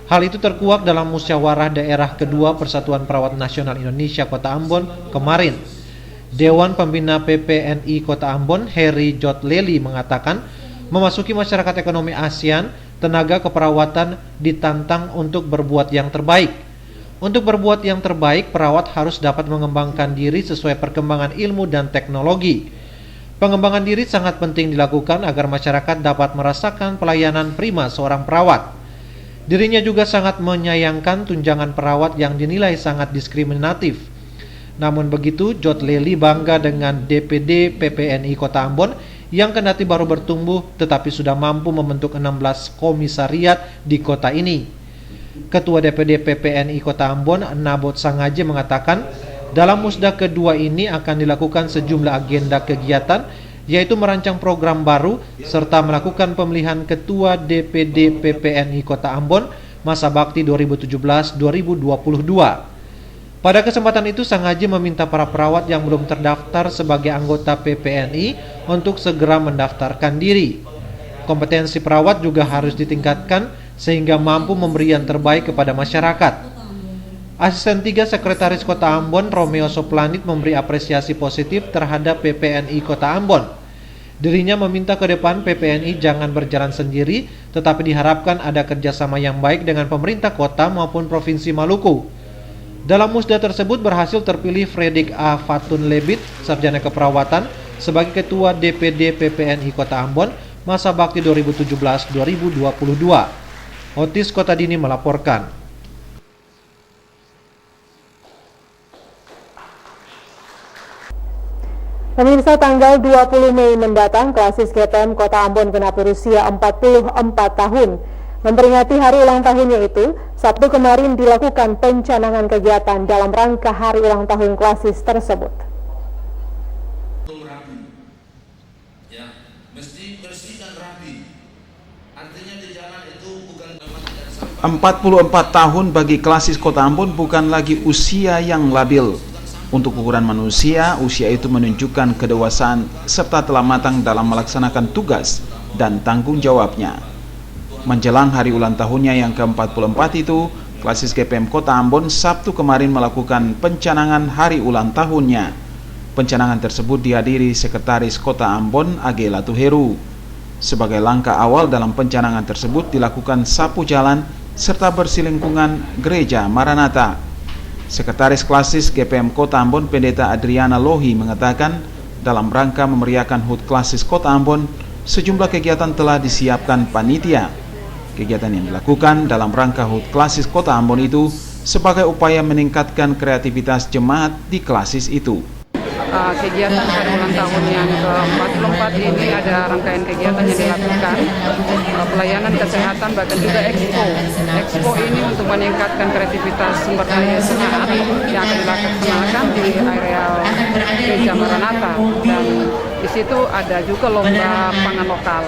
[SPEAKER 15] Hal itu terkuak dalam musyawarah daerah kedua Persatuan Perawat Nasional Indonesia Kota Ambon kemarin. Dewan Pembina PPNI Kota Ambon, Heri Jotleli, mengatakan memasuki masyarakat ekonomi ASEAN, tenaga keperawatan ditantang untuk berbuat yang terbaik. Untuk berbuat yang terbaik, perawat harus dapat mengembangkan diri sesuai perkembangan ilmu dan teknologi. Pengembangan diri sangat penting dilakukan agar masyarakat dapat merasakan pelayanan prima seorang perawat. Dirinya juga sangat menyayangkan tunjangan perawat yang dinilai sangat diskriminatif. Namun begitu, Jotleli bangga dengan DPD PPNI Kota Ambon yang kendati baru bertumbuh tetapi sudah mampu membentuk 16 komisariat di kota ini. Ketua DPD PPNI Kota Ambon, Nabot Sangaje, mengatakan dalam musda kedua ini akan dilakukan sejumlah agenda kegiatan, yaitu merancang program baru serta melakukan pemilihan Ketua DPD PPNI Kota Ambon masa bakti 2017-2022. Pada kesempatan itu, Sangaje meminta para perawat yang belum terdaftar sebagai anggota PPNI untuk segera mendaftarkan diri. Kompetensi perawat juga harus ditingkatkan sehingga mampu memberi yang terbaik kepada masyarakat. Asisten 3 Sekretaris Kota Ambon, Romeo Soplanit, memberi apresiasi positif terhadap PPNI Kota Ambon. Dirinya meminta ke depan PPNI jangan berjalan sendiri, tetapi diharapkan ada kerjasama yang baik dengan pemerintah kota maupun Provinsi Maluku. Dalam musda tersebut berhasil terpilih Fredrik A. Fatun Lebit, sarjana keperawatan, sebagai Ketua DPD PPNI Kota Ambon masa bakti 2017-2022. Otis Kotadini melaporkan.
[SPEAKER 1] Pemirsa, tanggal 20 Mei mendatang, Klasis GPM Kota Ambon genap berusia 44 tahun. Memperingati hari ulang tahunnya itu, Sabtu kemarin dilakukan pencanangan kegiatan dalam rangka hari ulang tahun Klasis tersebut.
[SPEAKER 2] 44 tahun bagi Klasis Kota Ambon bukan lagi usia yang labil. Untuk ukuran manusia, usia itu menunjukkan kedewasaan serta telah matang dalam melaksanakan tugas dan tanggung jawabnya. Menjelang hari ulang tahunnya yang ke-44 itu, Klasis GPM Kota Ambon Sabtu kemarin melakukan pencanangan hari ulang tahunnya. Pencanangan tersebut dihadiri Sekretaris Kota Ambon AG Latuheru. Sebagai langkah awal dalam pencanangan tersebut dilakukan sapu jalan serta bersih lingkungan Gereja Maranatha. Sekretaris Klasis GPM Kota Ambon Pendeta Adriana Lohi mengatakan dalam rangka memeriahkan HUT Klasis Kota Ambon, sejumlah kegiatan telah disiapkan panitia. Kegiatan yang dilakukan dalam rangka HUT Klasis Kota Ambon itu sebagai upaya meningkatkan kreativitas jemaat di Klasis itu.
[SPEAKER 19] Kegiatan hari ulang tahun yang ke-44 ini ada rangkaian kegiatan yang dilakukan, pelayanan kesehatan, bahkan juga expo. Expo ini untuk meningkatkan kreativitas sumber daya jemaat yang akan dilaksanakan di areal Gereja Maranatha, dan di situ ada juga lomba pangan lokal.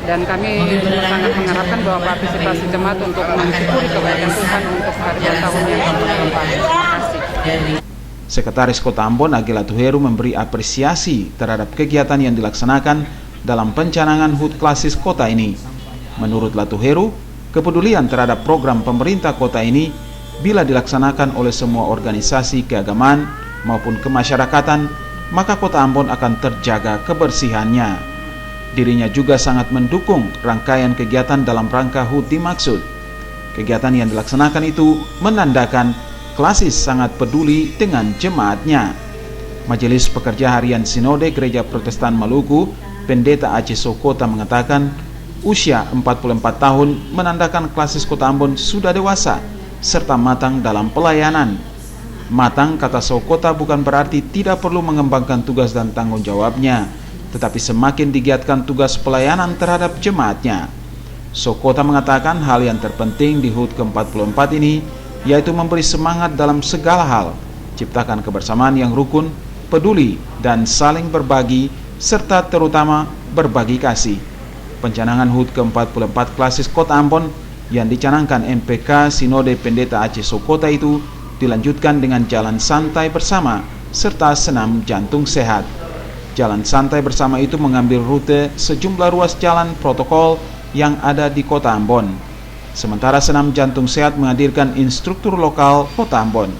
[SPEAKER 19] Dan kami sangat mengharapkan bahwa partisipasi jemaat untuk mensyukuri kebaikan Tuhan untuk hari ulang tahun yang ke-44. Terima kasih.
[SPEAKER 2] Sekretaris Kota Ambon AG Latuheru memberi apresiasi terhadap kegiatan yang dilaksanakan dalam pencanangan HUT Klasis kota ini. Menurut Latuheru, kepedulian terhadap program pemerintah kota ini bila dilaksanakan oleh semua organisasi keagamaan maupun kemasyarakatan, maka Kota Ambon akan terjaga kebersihannya. Dirinya juga sangat mendukung rangkaian kegiatan dalam rangka HUT dimaksud. Kegiatan yang dilaksanakan itu menandakan Klasis sangat peduli dengan jemaatnya. Majelis Pekerja Harian Sinode Gereja Protestan Maluku, Pendeta Aceh Sokota mengatakan, usia 44 tahun menandakan Klasis Kota Ambon sudah dewasa serta matang dalam pelayanan. Matang, kata Sokota, bukan berarti tidak perlu mengembangkan tugas dan tanggung jawabnya, tetapi semakin digiatkan tugas pelayanan terhadap jemaatnya. Sokota mengatakan hal yang terpenting di HUT ke-44 ini yaitu memberi semangat dalam segala hal, ciptakan kebersamaan yang rukun, peduli, dan saling berbagi, serta terutama berbagi kasih. Pencanangan HUT ke-44 Klasis Kota Ambon yang dicanangkan MPK Sinode Pendeta Aceh Sokota itu dilanjutkan dengan jalan santai bersama serta senam jantung sehat. Jalan santai bersama itu mengambil rute sejumlah ruas jalan protokol yang ada di Kota Ambon. Sementara senam jantung sehat menghadirkan instruktur lokal Kota Ambon.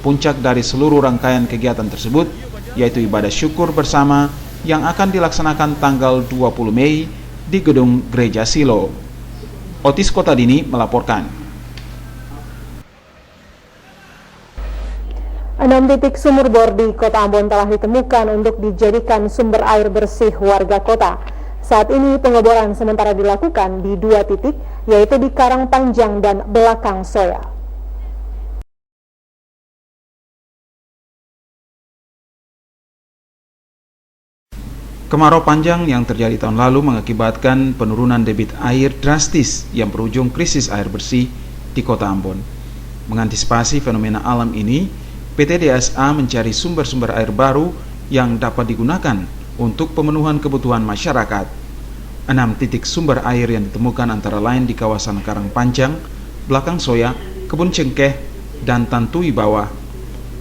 [SPEAKER 2] Puncak dari seluruh rangkaian kegiatan tersebut yaitu ibadah syukur bersama yang akan dilaksanakan tanggal 20 Mei di Gedung Gereja Silo. Otis Kotadini melaporkan.
[SPEAKER 1] 6 titik sumur bor di Kota Ambon telah ditemukan untuk dijadikan sumber air bersih warga kota. Saat ini pengeboran sementara dilakukan di 2 titik, yaitu di Karang Panjang dan Belakang Soya.
[SPEAKER 2] Kemarau panjang yang terjadi tahun lalu mengakibatkan penurunan debit air drastis yang berujung krisis air bersih di Kota Ambon. Mengantisipasi fenomena alam ini, PT DSA mencari sumber-sumber air baru yang dapat digunakan untuk pemenuhan kebutuhan masyarakat. 6 titik sumber air yang ditemukan antara lain di kawasan Karang Panjang, Belakang Soya, Kebun Cengkeh, dan Tantui Bawah.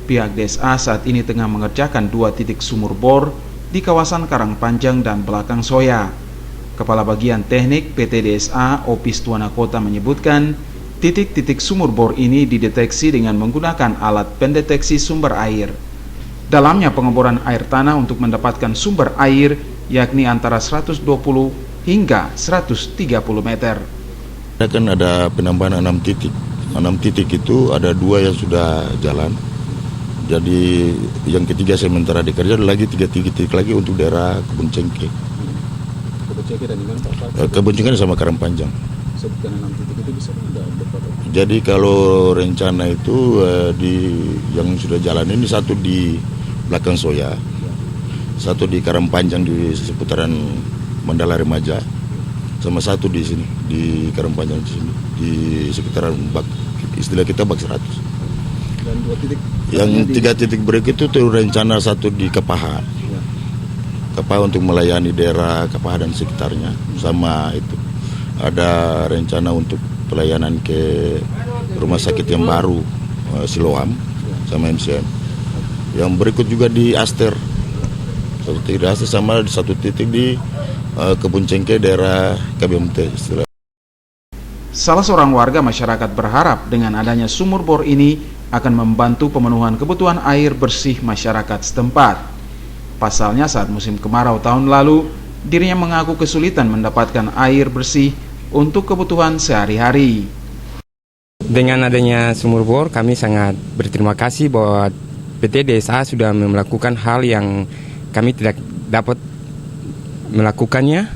[SPEAKER 2] Pihak DSA saat ini tengah mengerjakan 2 titik sumur bor di kawasan Karang Panjang dan Belakang Soya. Kepala Bagian Teknik PT DSA, Opis Tuana Kota menyebutkan, titik-titik sumur bor ini dideteksi dengan menggunakan alat pendeteksi sumber air. Dalamnya pengeboran air tanah untuk mendapatkan sumber air yakni antara 120 hingga 130 meter.
[SPEAKER 20] Kan ada penambahan 6 titik. 6 titik itu ada 2 yang sudah jalan. Jadi yang ketiga sementara dikerja, ada lagi 3 titik lagi untuk daerah Kebun Cengkeh.
[SPEAKER 2] Kebun Cengkeh dan di mana Pak?
[SPEAKER 20] Kebun Cengkeh sama Karang Panjang.
[SPEAKER 2] Sebutkan 6 titik itu bisa berapa?
[SPEAKER 20] Jadi kalau rencana itu yang sudah jalan ini 1 di Belakang Soya, 1 di Karang Panjang di seputaran Mandala Remaja, sama 1 di sini di Karang Panjang di sini di sekitaran bak, istilah kita bak 100. Dan 2 titik. Yang 3 titik berikut itu rencana 1 di Kepaha. Ya. Kepaha untuk melayani daerah Kepaha dan sekitarnya. Sama itu ada rencana untuk pelayanan ke rumah sakit yang baru Siloam sama MCM. Yang berikut juga di Aster. 1 titik di Aster sama 1 titik di Kebun Cengkeh daerah KBMT istilah.
[SPEAKER 2] Salah seorang warga masyarakat berharap dengan adanya sumur bor ini akan membantu pemenuhan kebutuhan air bersih masyarakat setempat. Pasalnya saat musim kemarau tahun lalu, dirinya mengaku kesulitan mendapatkan air bersih untuk kebutuhan sehari-hari.
[SPEAKER 21] Dengan adanya sumur bor, kami sangat berterima kasih bahwa PT DSA sudah melakukan hal yang kami tidak dapat melakukannya.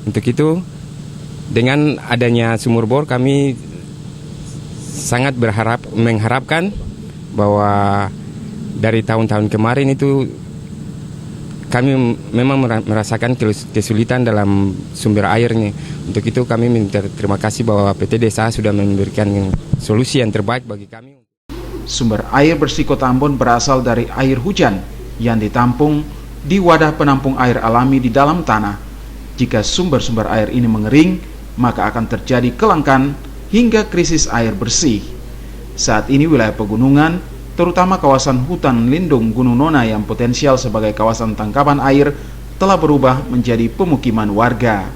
[SPEAKER 21] Untuk itu, dengan adanya sumur bor, kami sangat mengharapkan bahwa dari tahun-tahun kemarin itu kami memang merasakan kesulitan dalam sumber airnya. Untuk itu kami minta terima kasih bahwa PT DSA sudah memberikan solusi yang terbaik bagi kami.
[SPEAKER 2] Sumber air bersih Kota Ambon berasal dari air hujan yang ditampung di wadah penampung air alami di dalam tanah. Jika sumber-sumber air ini mengering, maka akan terjadi kelangkaan hingga krisis air bersih. Saat ini wilayah pegunungan, terutama kawasan hutan lindung Gunung Nona yang potensial sebagai kawasan tangkapan air, telah berubah menjadi pemukiman warga.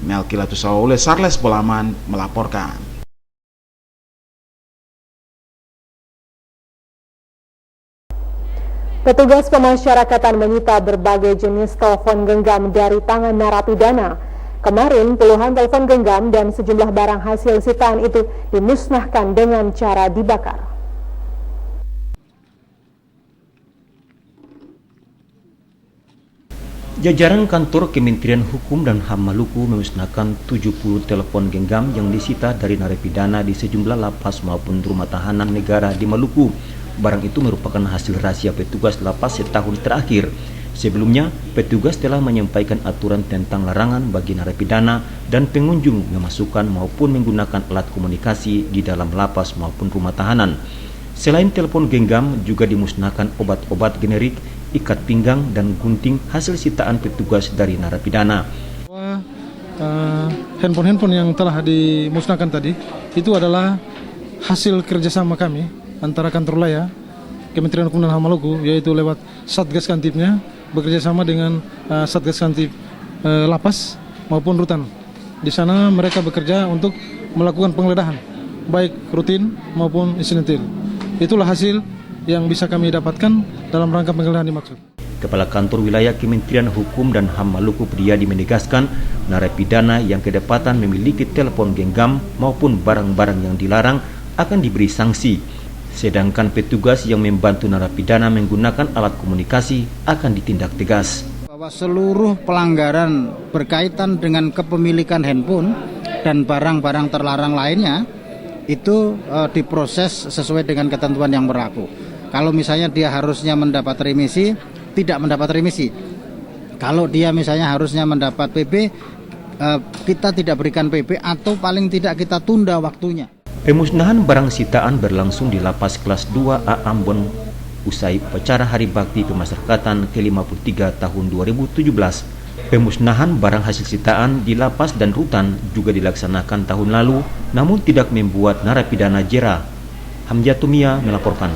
[SPEAKER 2] Melki Latusawole, Sarles Bolaman melaporkan. Petugas pemasyarakatan menyita berbagai jenis telepon genggam dari tangan narapidana.
[SPEAKER 1] Kemarin, puluhan telepon genggam dan sejumlah barang hasil sitaan itu dimusnahkan dengan cara dibakar.
[SPEAKER 4] Jajaran kantor Kementerian Hukum dan HAM Maluku memusnahkan 70 telepon genggam yang disita dari narapidana di sejumlah lapas maupun rumah tahanan negara di Maluku. Barang itu merupakan hasil rahasia petugas lapas setahun terakhir. Sebelumnya, petugas telah menyampaikan aturan tentang larangan bagi narapidana dan pengunjung memasukkan maupun menggunakan alat komunikasi di dalam lapas maupun rumah tahanan. Selain telepon genggam, juga dimusnahkan obat-obat generik, ikat pinggang, dan gunting hasil sitaan petugas dari narapidana.
[SPEAKER 22] Handphone-handphone yang telah dimusnahkan tadi itu adalah hasil kerjasama kami antara kantor wilayah Kementerian Hukum dan HAM Maluku, yaitu lewat Satgas Kantipnya bekerjasama dengan Satgas Kantip lapas maupun rutan. Di sana mereka bekerja untuk melakukan penggeledahan baik rutin maupun insidentil. Itulah hasil yang bisa kami dapatkan dalam rangka penggeledahan dimaksud.
[SPEAKER 4] Kepala Kantor Wilayah Kementerian Hukum dan HAM Maluku Priadi menegaskan narapidana yang kedapatan memiliki telepon genggam maupun barang-barang yang dilarang akan diberi sanksi. Sedangkan petugas yang membantu narapidana menggunakan alat komunikasi akan ditindak tegas.
[SPEAKER 23] Bahwa seluruh pelanggaran berkaitan dengan kepemilikan handphone dan barang-barang terlarang lainnya itu diproses sesuai dengan ketentuan yang berlaku. Kalau misalnya dia harusnya mendapat remisi, tidak mendapat remisi. Kalau dia misalnya harusnya mendapat PB, kita tidak berikan PB atau paling tidak kita tunda waktunya.
[SPEAKER 4] Pemusnahan barang sitaan berlangsung di Lapas Kelas 2A Ambon usai upacara Hari Bakti Pemasyarakatan ke-53 tahun 2017. Pemusnahan barang hasil sitaan di lapas dan rutan juga dilaksanakan tahun lalu, namun tidak membuat narapidana jera. Hamjatumia melaporkan.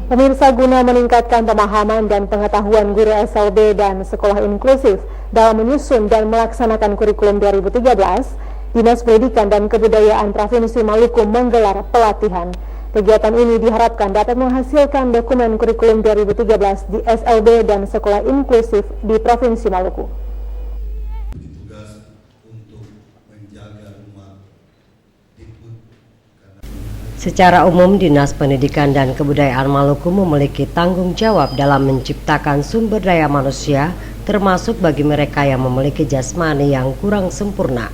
[SPEAKER 1] Pemirsa, guna meningkatkan pemahaman dan pengetahuan guru SLB dan sekolah inklusif dalam menyusun dan melaksanakan kurikulum 2013, Dinas Pendidikan dan Kebudayaan Provinsi Maluku menggelar pelatihan. Kegiatan ini diharapkan dapat menghasilkan dokumen kurikulum 2013 di SLB dan sekolah inklusif di Provinsi Maluku.
[SPEAKER 24] Secara umum, Dinas Pendidikan dan Kebudayaan Maluku memiliki tanggung jawab dalam menciptakan sumber daya manusia, termasuk bagi mereka yang memiliki jasmani yang kurang sempurna.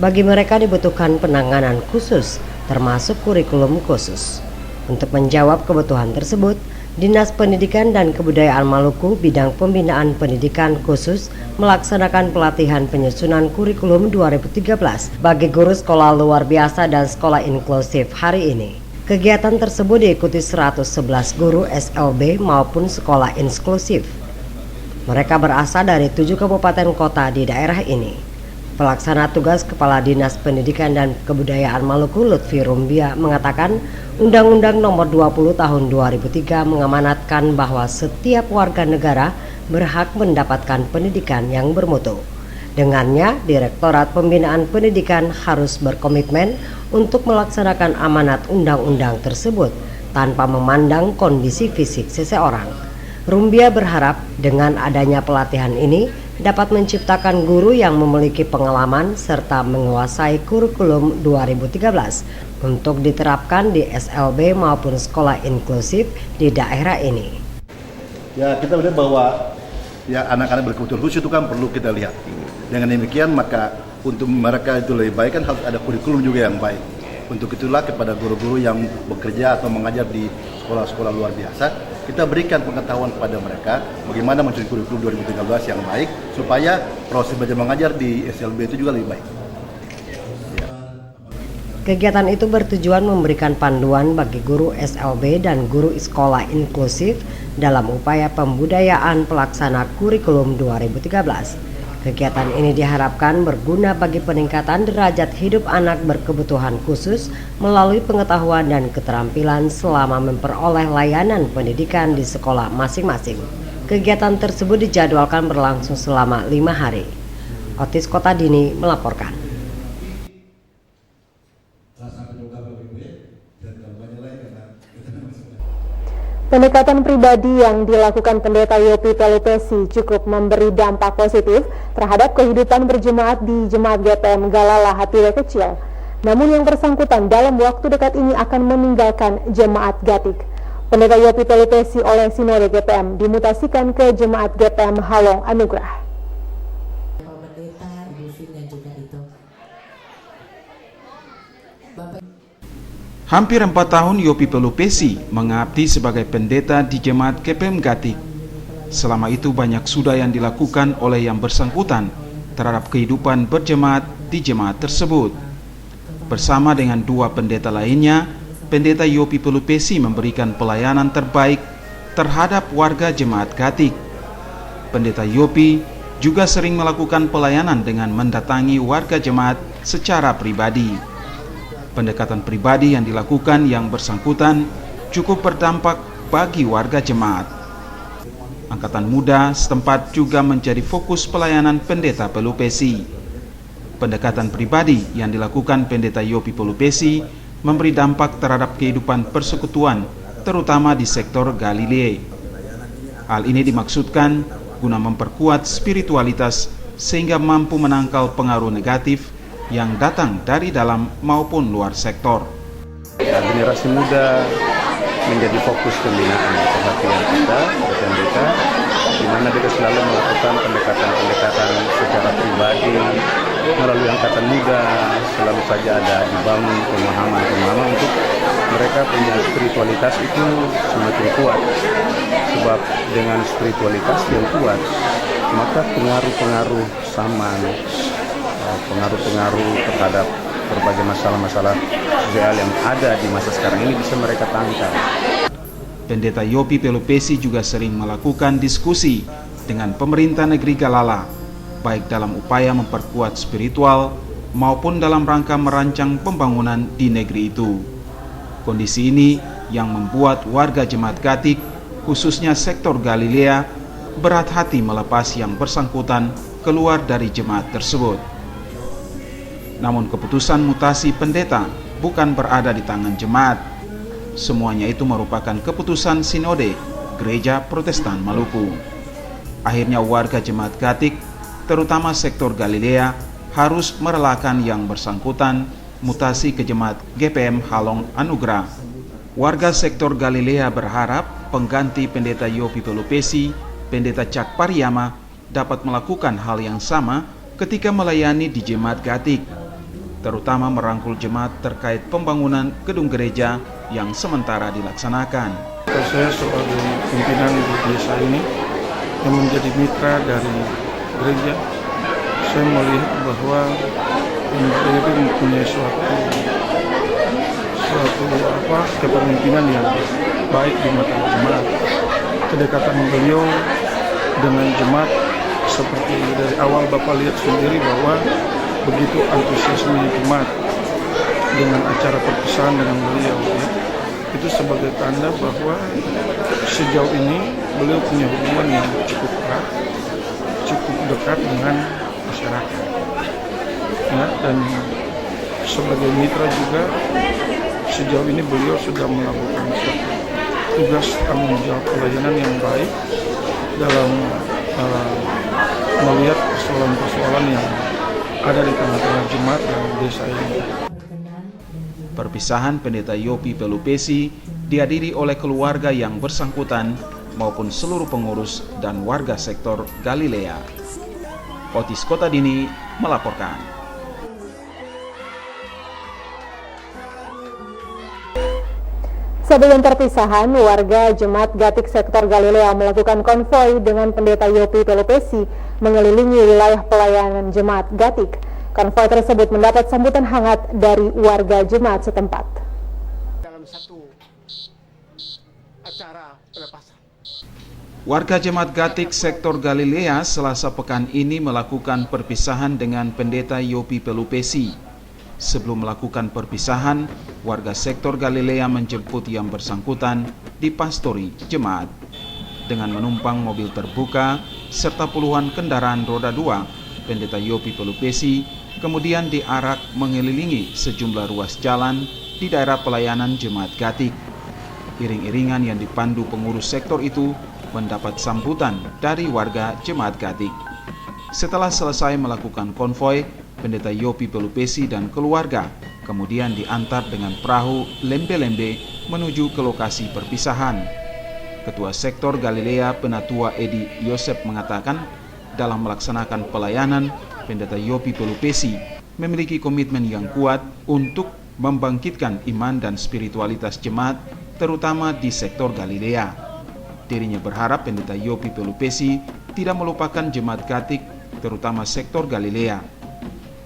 [SPEAKER 24] Bagi mereka dibutuhkan penanganan khusus, termasuk kurikulum khusus. Untuk menjawab kebutuhan tersebut, Dinas Pendidikan dan Kebudayaan Maluku bidang pembinaan pendidikan khusus melaksanakan pelatihan penyusunan kurikulum 2013 bagi guru sekolah luar biasa dan sekolah inklusif hari ini. Kegiatan tersebut diikuti 111 guru SLB maupun sekolah inklusif. Mereka berasal dari 7 kabupaten kota di daerah ini. Pelaksana tugas Kepala Dinas Pendidikan dan Kebudayaan Maluku Lutfi Rumbia mengatakan Undang-Undang Nomor 20 Tahun 2003 mengamanatkan bahwa setiap warga negara berhak mendapatkan pendidikan yang bermutu. Dengannya, Direktorat Pembinaan Pendidikan harus berkomitmen untuk melaksanakan amanat undang-undang tersebut tanpa memandang kondisi fisik seseorang. Rumbia berharap dengan adanya pelatihan ini dapat menciptakan guru yang memiliki pengalaman serta menguasai kurikulum 2013 untuk diterapkan di SLB maupun sekolah inklusif di daerah ini.
[SPEAKER 25] Ya, kita lihat bahwa ya anak-anak berkebutuhan khusus itu kan perlu kita lihat. Dengan demikian maka untuk mereka itu lebih baik kan harus ada kurikulum juga yang baik. Untuk itulah kepada guru-guru yang bekerja atau mengajar di sekolah-sekolah luar biasa, kita berikan pengetahuan kepada mereka bagaimana menyusun kurikulum 2013 yang baik supaya proses belajar mengajar di SLB itu juga lebih baik. Ya.
[SPEAKER 24] Kegiatan itu bertujuan memberikan panduan bagi guru SLB dan guru sekolah inklusif dalam upaya pembudayaan pelaksana kurikulum 2013. Kegiatan ini diharapkan berguna bagi peningkatan derajat hidup anak berkebutuhan khusus melalui pengetahuan dan keterampilan selama memperoleh layanan pendidikan di sekolah masing-masing. Kegiatan tersebut dijadwalkan berlangsung selama 5 hari. Otis Kotadini melaporkan.
[SPEAKER 1] Pendekatan pribadi yang dilakukan Pendeta Yopi Pelupesi cukup memberi dampak positif terhadap kehidupan berjemaat di Jemaat GPM Galala Hatiwe Kecil. Namun yang bersangkutan dalam waktu dekat ini akan meninggalkan Jemaat Gatik. Pendeta Yopi Pelupesi oleh Sinode GPM dimutasikan ke Jemaat GPM Halong Anugrah.
[SPEAKER 2] Hampir 4 tahun Yopi Pelupesi mengabdi sebagai pendeta di Jemaat GPM Gatik. Selama itu banyak sudah yang dilakukan oleh yang bersangkutan terhadap kehidupan berjemaat di jemaat tersebut. Bersama dengan 2 pendeta lainnya, Pendeta Yopi Pelupesi memberikan pelayanan terbaik terhadap warga Jemaat Gatik. Pendeta Yopi juga sering melakukan pelayanan dengan mendatangi warga jemaat secara pribadi. Pendekatan pribadi yang dilakukan yang bersangkutan cukup berdampak bagi warga jemaat. Angkatan muda setempat juga menjadi fokus pelayanan Pendeta Pelupesi. Pendekatan pribadi yang dilakukan Pendeta Yopi Pelupesi memberi dampak terhadap kehidupan persekutuan, terutama di sektor Galilea. Hal ini dimaksudkan guna memperkuat spiritualitas sehingga mampu menangkal pengaruh negatif yang datang dari dalam maupun luar sektor.
[SPEAKER 3] Generasi muda menjadi fokus pembinaan perhatian kita, pendeta, di mana kita selalu melakukan pendekatan-pendekatan secara pribadi melalui angkatan muda, selalu saja ada dibangun pemahaman untuk mereka punya spiritualitas itu semakin kuat. Sebab dengan spiritualitas yang kuat, maka pengaruh-pengaruh zaman, pengaruh-pengaruh terhadap berbagai masalah-masalah sosial yang ada di masa sekarang ini bisa mereka tangkap.
[SPEAKER 2] Pendeta Yopi Pelupesi juga sering melakukan diskusi dengan pemerintah negeri Galala, baik dalam upaya memperkuat spiritual maupun dalam rangka merancang pembangunan di negeri itu. Kondisi ini yang membuat warga Jemaat Gatik, khususnya sektor Galilea, berat hati melepas yang bersangkutan keluar dari jemaat tersebut. Namun keputusan mutasi pendeta bukan berada di tangan jemaat. Semuanya itu merupakan keputusan Sinode Gereja Protestan Maluku. Akhirnya warga Jemaat Gatik, terutama sektor Galilea, harus merelakan yang bersangkutan mutasi ke Jemaat GPM Halong Anugrah. Warga sektor Galilea berharap pengganti Pendeta Yopi Pelupesi, Pendeta Cak Pariyama, dapat melakukan hal yang sama ketika melayani di Jemaat Gatik, terutama merangkul jemaat terkait pembangunan gedung gereja yang sementara dilaksanakan.
[SPEAKER 11] Saya sebagai pimpinan di desa ini yang menjadi mitra dari gereja, saya melihat bahwa gereja itu mempunyai suatu kepemimpinan yang baik di mata jemaat. Kedekatan beliau dengan jemaat seperti dari awal Bapak lihat sendiri bahwa begitu antusiasme jemaat dengan acara perpisahan dengan beliau, ya. Itu sebagai tanda bahwa sejauh ini beliau punya hubungan yang cukup erat, cukup dekat dengan masyarakat, ya. Dan sebagai mitra juga sejauh ini beliau sudah melakukan tugas tanggung jawab pelayanan yang baik dalam melihat persoalan-persoalan yang ada di tengah-tengah jemaat dan desa ini.
[SPEAKER 2] Perpisahan Pendeta Yopi Pelupesi dihadiri oleh keluarga yang bersangkutan maupun seluruh pengurus dan warga sektor Galilea. Otis Kotadini melaporkan.
[SPEAKER 1] Sebelum perpisahan, warga Jemaat Gatik sektor Galilea melakukan konvoi dengan Pendeta Yopi Pelupesi mengelilingi wilayah pelayanan Jemaat Gatik. Konvoi tersebut mendapat sambutan hangat dari warga jemaat setempat.
[SPEAKER 13] Dalam satu acara pelepasan.
[SPEAKER 2] Warga Jemaat Gatik sektor Galilea Selasa pekan ini melakukan perpisahan dengan Pendeta Yopi Pelupesi. Sebelum melakukan perpisahan, warga sektor Galilea menjemput yang bersangkutan di pastori jemaat dengan menumpang mobil terbuka serta puluhan kendaraan roda 2. Pendeta Yopi Pelupesi kemudian diarak mengelilingi sejumlah ruas jalan di daerah pelayanan Jemaat Gatik. Iring-iringan yang dipandu pengurus sektor itu mendapat sambutan dari warga Jemaat Gatik. Setelah selesai melakukan konvoi, Pendeta Yopi Pelupesi dan keluarga kemudian diantar dengan perahu lembe-lembe menuju ke lokasi perpisahan. Ketua Sektor Galilea Penatua Edi Yosep mengatakan, dalam melaksanakan pelayanan, Pendeta Yopi Pelupesi memiliki komitmen yang kuat untuk membangkitkan iman dan spiritualitas jemaat, terutama di sektor Galilea. Dirinya berharap Pendeta Yopi Pelupesi tidak melupakan jemaat Gatik, terutama sektor Galilea.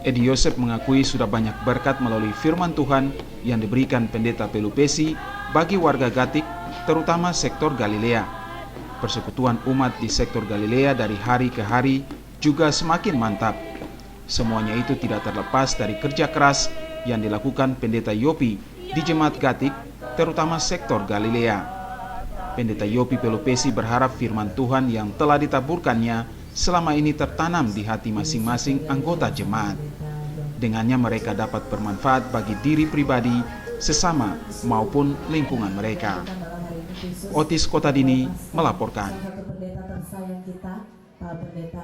[SPEAKER 2] Edi Yosep mengakui sudah banyak berkat melalui firman Tuhan yang diberikan Pendeta Pelupesi bagi warga Gatik, terutama sektor Galilea. Persekutuan umat di sektor Galilea dari hari ke hari juga semakin mantap. Semuanya itu tidak terlepas dari kerja keras yang dilakukan Pendeta Yopi di jemaat Gatik, terutama sektor Galilea. Pendeta Yopi Pelupesi berharap firman Tuhan yang telah ditaburkannya selama ini tertanam di hati masing-masing anggota jemaat. Dengannya mereka dapat bermanfaat bagi diri pribadi, sesama, maupun lingkungan mereka. Otis Kotadini melaporkan.
[SPEAKER 5] Pendeta tersayang kita, Pak Pendeta.